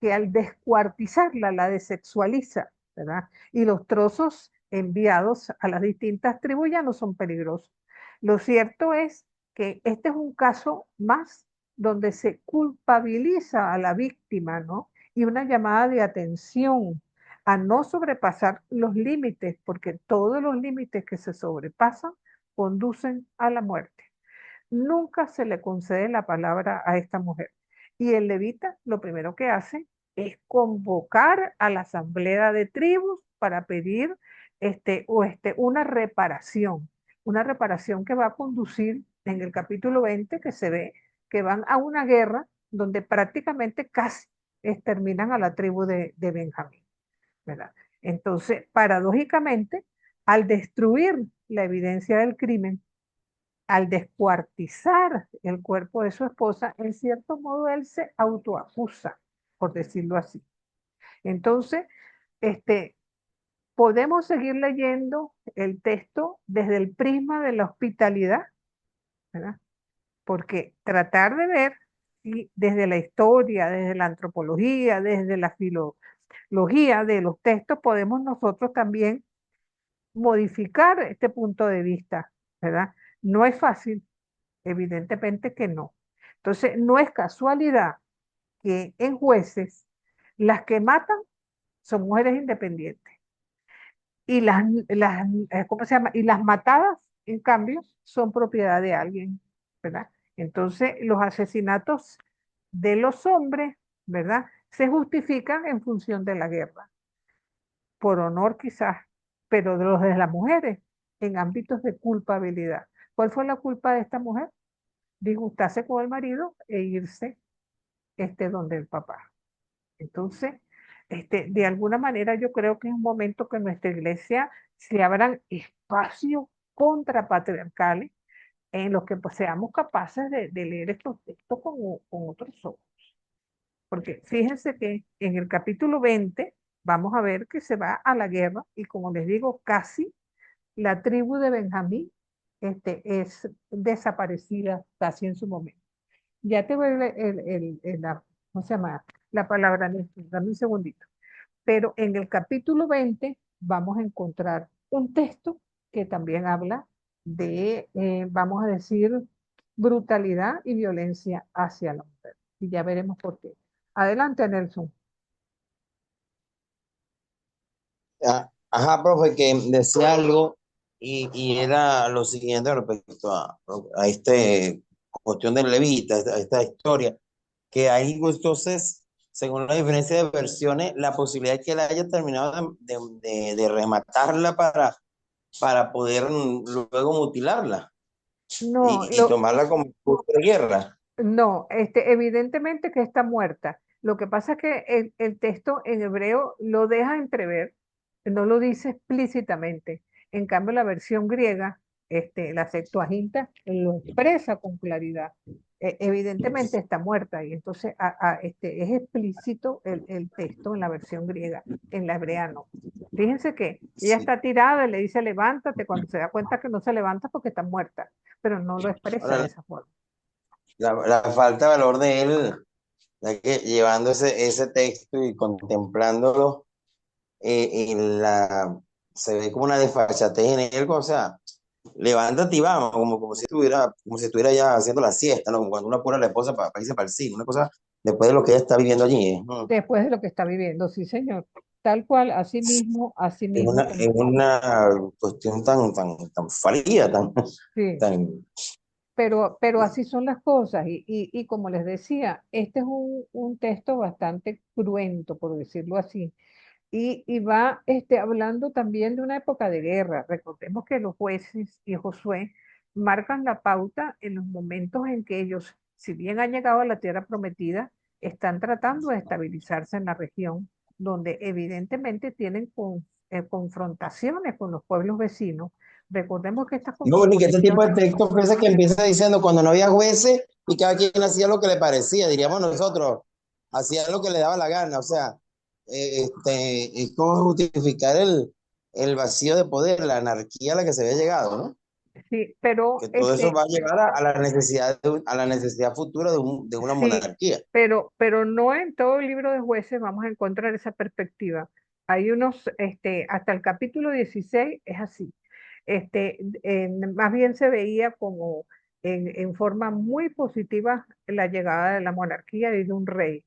que al descuartizarla la desexualiza, ¿verdad? Y los trozos enviados a las distintas tribus ya no son peligrosos. Lo cierto es que este es un caso más donde se culpabiliza a la víctima, ¿no? Y una llamada de atención a no sobrepasar los límites, porque todos los límites que se sobrepasan conducen a la muerte. Nunca se le concede la palabra a esta mujer. Y el levita lo primero que hace es convocar a la asamblea de tribus para pedir una reparación que va a conducir en el capítulo 20, que se ve que van a una guerra donde prácticamente casi exterminan a la tribu de Benjamín, ¿verdad? Entonces, paradójicamente, al destruir la evidencia del crimen, al descuartizar el cuerpo de su esposa, en cierto modo él se autoacusa, por decirlo así. Entonces, este, podemos seguir leyendo el texto desde el prisma de la hospitalidad, ¿verdad? Porque tratar de ver y desde la historia, desde la antropología, desde la filología de los textos, podemos nosotros también modificar este punto de vista, ¿verdad? No es fácil, evidentemente que no. Entonces, no es casualidad que en jueces las que matan son mujeres independientes y ¿cómo se llama? Y las matadas, en cambio, son propiedad de alguien, ¿verdad? Entonces, los asesinatos de los hombres, ¿verdad? Se justifican en función de la guerra, por honor quizás, pero de los de las mujeres, en ámbitos de culpabilidad. ¿Cuál fue la culpa de esta mujer? Disgustarse con el marido e irse donde el papá. Entonces, de alguna manera yo creo que es un momento que en nuestra iglesia se abran espacios contrapatriarcales en los que pues, seamos capaces de leer estos textos con otros ojos. Porque fíjense que en el capítulo 20 vamos a ver que se va a la guerra y como les digo, casi la tribu de Benjamín es desaparecida casi en su momento. Ya te voy a ¿cómo se llama? La palabra, Néstor, dame un segundito. Pero en el capítulo 20 vamos a encontrar un texto que también habla de, vamos a decir, brutalidad y violencia hacia la mujer. Y ya veremos por qué. Adelante, Nelson. Ajá, profe, que decía algo y era lo siguiente respecto a este cuestión del levita, esta historia, que hay entonces, según la diferencia de versiones, la posibilidad de que él haya terminado de rematarla para poder luego mutilarla No, y tomarla como fruto de guerra. no, evidentemente que está muerta. Lo que pasa es que el texto en hebreo lo deja entrever, no lo dice explícitamente. En cambio, la versión griega, la Septuaginta, lo expresa con claridad. Evidentemente está muerta y entonces es explícito el texto en la versión griega, en la hebrea no. Fíjense que ella Sí. está tirada y le dice levántate cuando se da cuenta que no se levanta porque está muerta, pero no lo expresa de Ahora, esa forma. la falta de valor de él, ya que llevando ese texto y contemplándolo, se ve como una desfachatez en él, o sea, levántate y vamos, como si estuviera ya haciendo la siesta, ¿no? Como cuando uno apura a la esposa para irse para el cine, una cosa después de lo que ella está viviendo allí. Después de lo que está viviendo, sí, señor. Tal cual, así mismo Es como, una cuestión tan fría, sí, tan, pero así son las cosas. Y como les decía, este es un texto bastante cruento, por decirlo así. Y va hablando también de una época de guerra. Recordemos que los jueces y Josué marcan la pauta en los momentos en que ellos, si bien han llegado a la tierra prometida, están tratando de estabilizarse en la región, donde evidentemente tienen confrontaciones con los pueblos vecinos. Recordemos que estas no, ni que este tipo de oposiciones, texto parece que empieza diciendo cuando no había jueces y cada quien hacía lo que le parecía, diríamos nosotros, hacía lo que le daba la gana, o sea, es como justificar el vacío de poder, la anarquía a la que se había llegado, ¿no? sí, pero Que todo eso va a llevar a la necesidad, a la necesidad futura de una sí, monarquía. pero no en todo el libro de jueces vamos a encontrar esa perspectiva. Hay unos, hasta el capítulo 16 es así. Más bien se veía como en forma muy positiva la llegada de la monarquía y de un rey,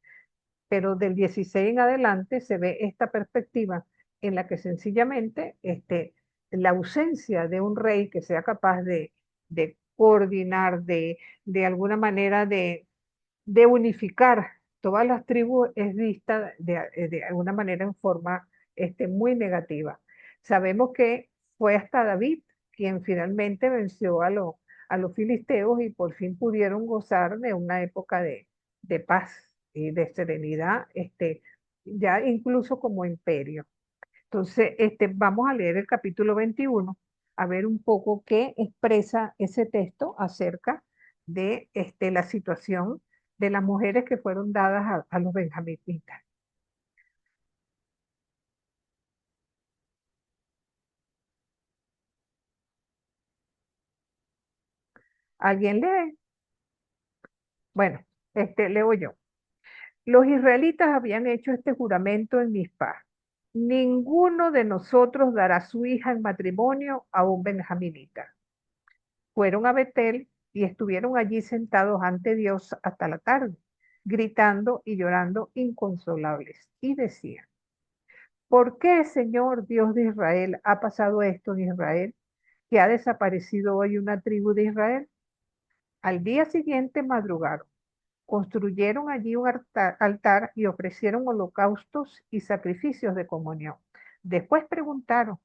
pero del 16 en adelante se ve esta perspectiva en la que sencillamente la ausencia de un rey que sea capaz de coordinar, de alguna manera de unificar todas las tribus es vista de alguna manera en forma muy negativa. Sabemos que fue hasta David quien finalmente venció a los filisteos y por fin pudieron gozar de una época de paz y de serenidad, ya incluso como imperio. Entonces, vamos a leer el capítulo 21, a ver un poco qué expresa ese texto acerca de la situación de las mujeres que fueron dadas a los benjaminitas. ¿Alguien lee? Bueno, leo yo. Los israelitas habían hecho este juramento en Mizpah. Ninguno de nosotros dará su hija en matrimonio a un benjaminita. Fueron a Betel y estuvieron allí sentados ante Dios hasta la tarde, gritando y llorando inconsolables. Y decían, ¿por qué, Señor Dios de Israel, ha pasado esto en Israel, que ha desaparecido hoy una tribu de Israel? Al día siguiente madrugaron, construyeron allí un altar y ofrecieron holocaustos y sacrificios de comunión. Después preguntaron,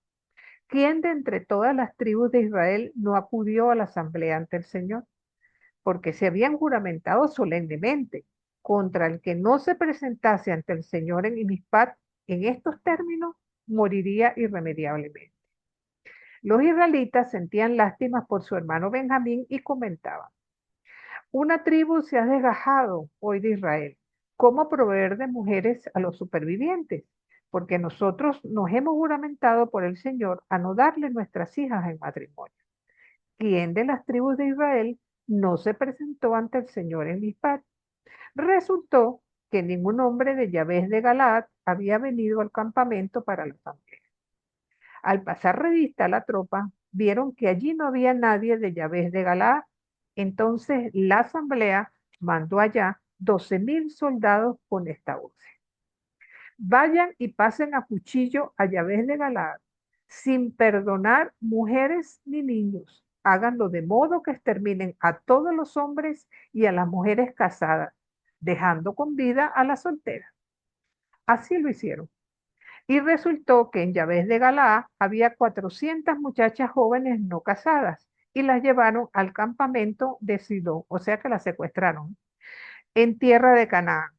¿quién de entre todas las tribus de Israel no acudió a la asamblea ante el Señor? Porque se habían juramentado solemnemente contra el que no se presentase ante el Señor en Mizpat en estos términos, moriría irremediablemente. Los israelitas sentían lástimas por su hermano Benjamín y comentaban, una tribu se ha desgajado hoy de Israel. ¿Cómo proveer de mujeres a los supervivientes? Porque nosotros nos hemos juramentado por el Señor a no darle nuestras hijas en matrimonio. ¿Quién de las tribus de Israel no se presentó ante el Señor en Mizpat? Resultó que ningún hombre de Yabes de Galaad había venido al campamento para la asamblea. Al pasar revista a la tropa, vieron que allí no había nadie de Yabes de Galaad. Entonces la asamblea mandó allá 12,000 soldados con esta orden. Vayan y pasen a cuchillo a Yabes de Galaad, sin perdonar mujeres ni niños. Háganlo de modo que exterminen a todos los hombres y a las mujeres casadas, dejando con vida a las solteras. Así lo hicieron. Y resultó que en Yabes de Galaad había 400 muchachas jóvenes no casadas y las llevaron al campamento de Silo, o sea que las secuestraron, en tierra de Canaán.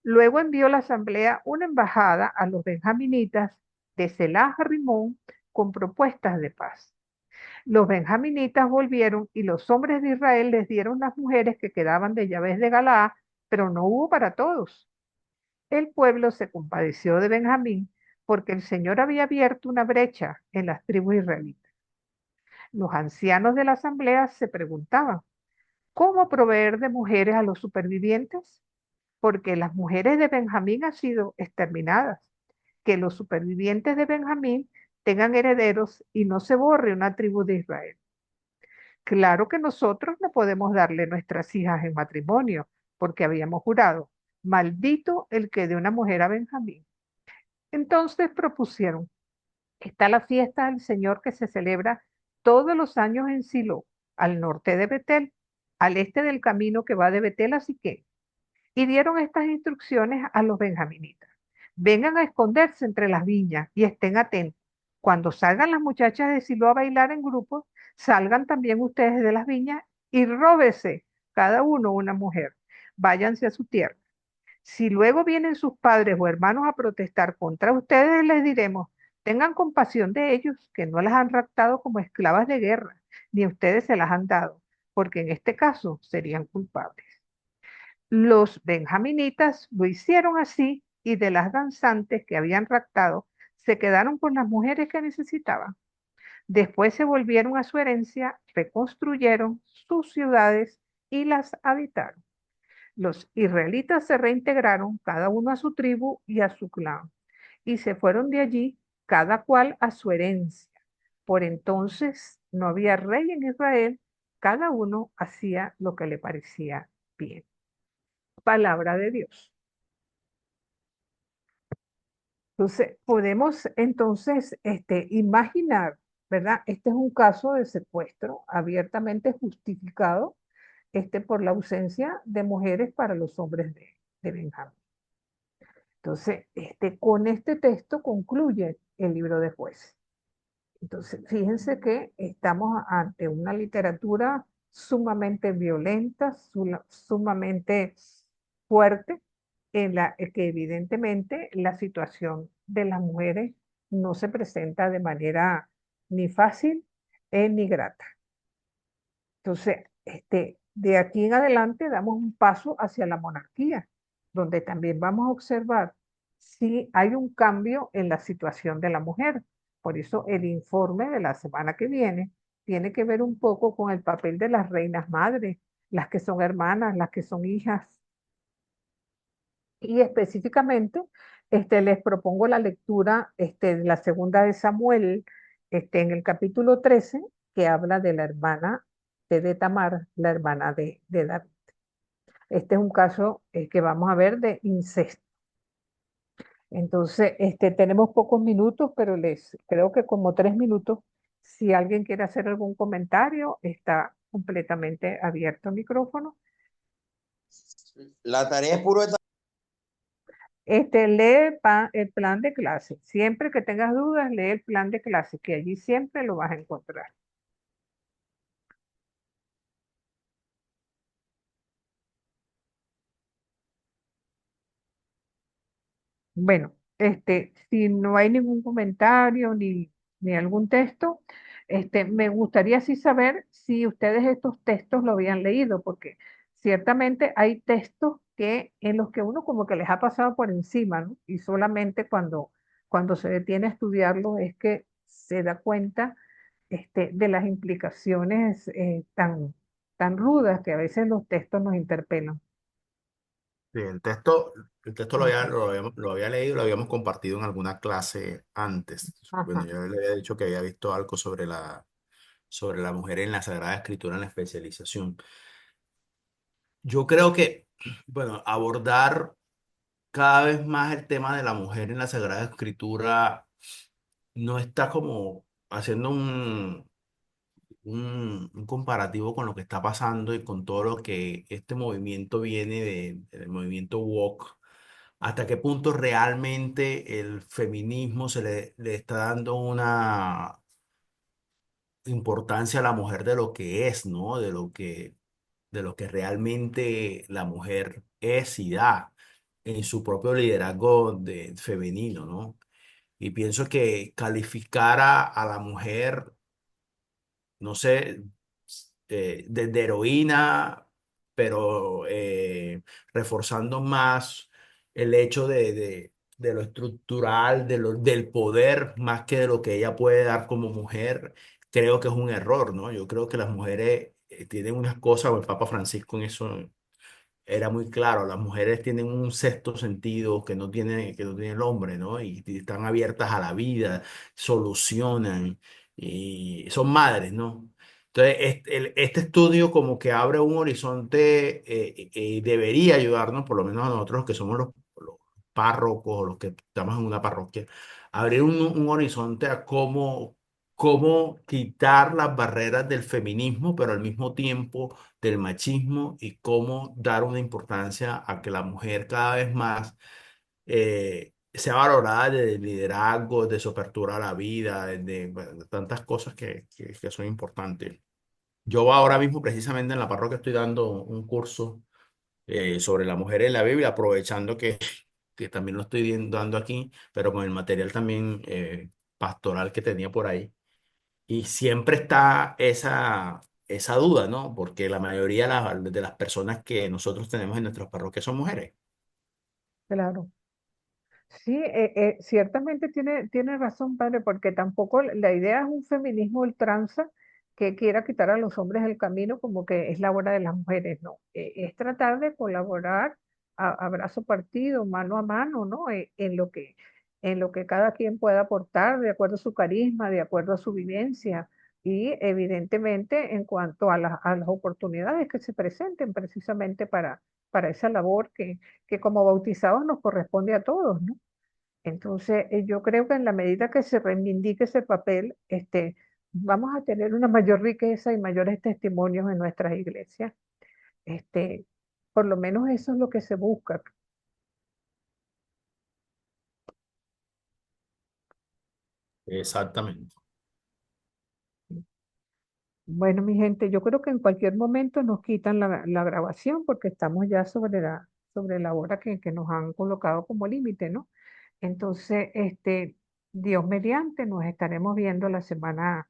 Luego envió la asamblea una embajada a los benjaminitas de Selah a Rimón con propuestas de paz. Los benjaminitas volvieron y los hombres de Israel les dieron las mujeres que quedaban de Yabes de Galaad, pero no hubo para todos. El pueblo se compadeció de Benjamín porque el Señor había abierto una brecha en las tribus israelitas. Los ancianos de la asamblea se preguntaban, ¿cómo proveer de mujeres a los supervivientes? Porque las mujeres de Benjamín han sido exterminadas. Que los supervivientes de Benjamín tengan herederos y no se borre una tribu de Israel. Claro que nosotros no podemos darle nuestras hijas en matrimonio, porque habíamos jurado, maldito el que dé una mujer a Benjamín. Entonces propusieron, está la fiesta del Señor que se celebra todos los años en Silo, al norte de Betel, al este del camino que va de Betel a Siquén. Y dieron estas instrucciones a los benjaminitas. Vengan a esconderse entre las viñas y estén atentos. Cuando salgan las muchachas de Silo a bailar en grupos, salgan también ustedes de las viñas y róbese cada uno una mujer. Váyanse a su tierra. Si luego vienen sus padres o hermanos a protestar contra ustedes, les diremos, tengan compasión de ellos, que no las han raptado como esclavas de guerra, ni ustedes se las han dado, porque en este caso serían culpables. Los benjaminitas lo hicieron así y de las danzantes que habían raptado, se quedaron con las mujeres que necesitaban. Después se volvieron a su herencia, reconstruyeron sus ciudades y las habitaron. Los israelitas se reintegraron, cada uno a su tribu y a su clan, y se fueron de allí, cada cual a su herencia. Por entonces no había rey en Israel, cada uno hacía lo que le parecía bien. Palabra de Dios. Entonces, podemos entonces imaginar, ¿verdad? Este es un caso de secuestro abiertamente justificado por la ausencia de mujeres para los hombres de él. de Benjamín. Entonces, con este texto concluye el libro de Jueces. Entonces, fíjense que estamos ante una literatura sumamente violenta, sumamente fuerte, en la que evidentemente la situación de las mujeres no se presenta de manera ni fácil ni grata. Entonces, de aquí en adelante damos un paso hacia la monarquía, donde también vamos a observar si hay un cambio en la situación de la mujer. Por eso el informe de la semana que viene tiene que ver un poco con el papel de las reinas madres, las que son hermanas, las que son hijas. Y específicamente, les propongo la lectura de la segunda de Samuel, en el capítulo 13, que habla de la hermana de Tamar, la hermana de David. Este es un caso que vamos a ver de incesto. Entonces, tenemos pocos minutos, pero les creo que como 3 minutos, si alguien quiere hacer algún comentario, está completamente abierto el micrófono. La tarea es puro de Lee el plan de clase. Siempre que tengas dudas, lee el plan de clase, que allí siempre lo vas a encontrar. Bueno, si no hay ningún comentario ni algún texto, me gustaría sí saber si ustedes estos textos lo habían leído, porque ciertamente hay textos en los que uno como que les ha pasado por encima, ¿no? Y solamente cuando se detiene a estudiarlos es que se da cuenta, de las implicaciones tan rudas que a veces los textos nos interpelan. Sí, el texto Ajá, lo había leído, lo habíamos compartido en alguna clase antes. Bueno, ajá, yo le había dicho que había visto algo sobre la mujer en la Sagrada Escritura en la especialización. Yo creo que, bueno, abordar cada vez más el tema de la mujer en la Sagrada Escritura no está como haciendo un comparativo con lo que está pasando y con todo lo que este movimiento viene del movimiento woke. ¿Hasta qué punto realmente el feminismo le está dando una importancia a la mujer de lo que es, ¿no? De lo que realmente la mujer es y da en su propio liderazgo femenino, ¿no? Y pienso que calificar a la mujer, no sé, de heroína, pero reforzando más el hecho de lo estructural, del poder, más que de lo que ella puede dar como mujer, creo que es un error, ¿no? Yo creo que las mujeres tienen unas cosas, o el Papa Francisco en eso era muy claro, las mujeres tienen un sexto sentido que no tiene el hombre, ¿no? Y están abiertas a la vida, solucionan y son madres, ¿no? Entonces, este estudio como que abre un horizonte y debería ayudarnos, por lo menos a nosotros que somos los párrocos o los que estamos en una parroquia, abrir un horizonte a cómo quitar las barreras del feminismo, pero al mismo tiempo del machismo y cómo dar una importancia a que la mujer cada vez más sea valorada de liderazgo, de su apertura a la vida, bueno, de tantas cosas que son importantes. Yo ahora mismo precisamente en la parroquia estoy dando un curso sobre la mujer en la Biblia, aprovechando que también lo estoy dando aquí, pero con el material también pastoral que tenía por ahí. Y siempre está esa duda, ¿no? Porque la mayoría de las personas que nosotros tenemos en nuestras parroquias son mujeres. claro. Sí, ciertamente tiene razón, padre, porque tampoco la idea es un feminismo ultranza que quiera quitar a los hombres del camino como que es la hora de las mujeres, no. Es tratar de colaborar a brazo partido, mano a mano, ¿no? En lo que cada quien pueda aportar de acuerdo a su carisma, de acuerdo a su vivencia y evidentemente en cuanto a las oportunidades que se presenten precisamente para esa labor que como bautizados nos corresponde a todos, ¿no? Entonces, yo creo que en la medida que se reivindique ese papel, vamos a tener una mayor riqueza y mayores testimonios en nuestras iglesias. Este, por lo menos eso es lo que se busca. Exactamente. Bueno, mi gente, yo creo que en cualquier momento nos quitan la grabación porque estamos ya sobre la hora que nos han colocado como límite, ¿no? Entonces, Dios mediante, nos estaremos viendo la semana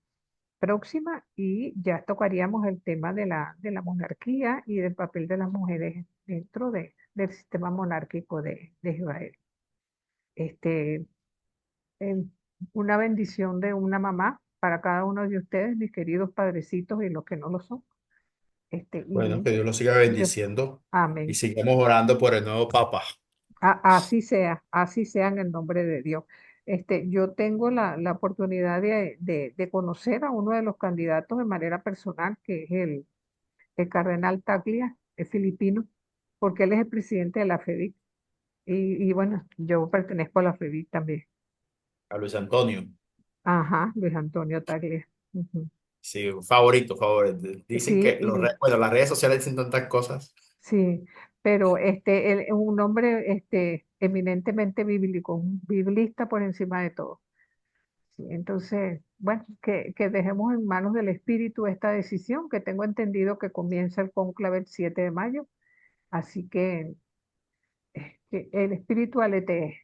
próxima y ya tocaríamos el tema de la monarquía y del papel de las mujeres dentro del sistema monárquico de Israel. Este, en una bendición de una mamá para cada uno de ustedes, mis queridos padrecitos y los que no lo son. Bueno, Y que Dios los siga Dios, bendiciendo y amén. sigamos orando por el nuevo Papa. Así sea en el nombre de Dios. Yo tengo la oportunidad de conocer a uno de los candidatos de manera personal, que es el cardenal Taglia, es filipino, porque él es el presidente de la FEDIC. Y bueno, yo pertenezco a la FEDIC también. A Luis Antonio. Ajá, Luis Antonio Taglia. Ujú. Sí, favorito, favorito. Dicen Sí, que bueno, las redes sociales dicen tantas cosas. sí, pero él es un hombre eminentemente bíblico, un biblista por encima de todo. Sí, entonces, bueno, que dejemos en manos del Espíritu esta decisión, que tengo entendido que comienza el cónclave el 7 de mayo, así que el Espíritu aletee.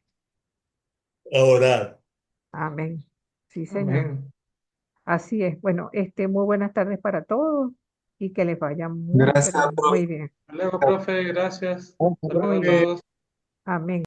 A orar. Amén. Sí, señor. Amén. Así es. Bueno, muy buenas tardes para todos y que les vaya muy, Gracias, pero profe. muy bien. Hasta luego, profe, gracias. Hasta luego Muy a bien. todos. Amén.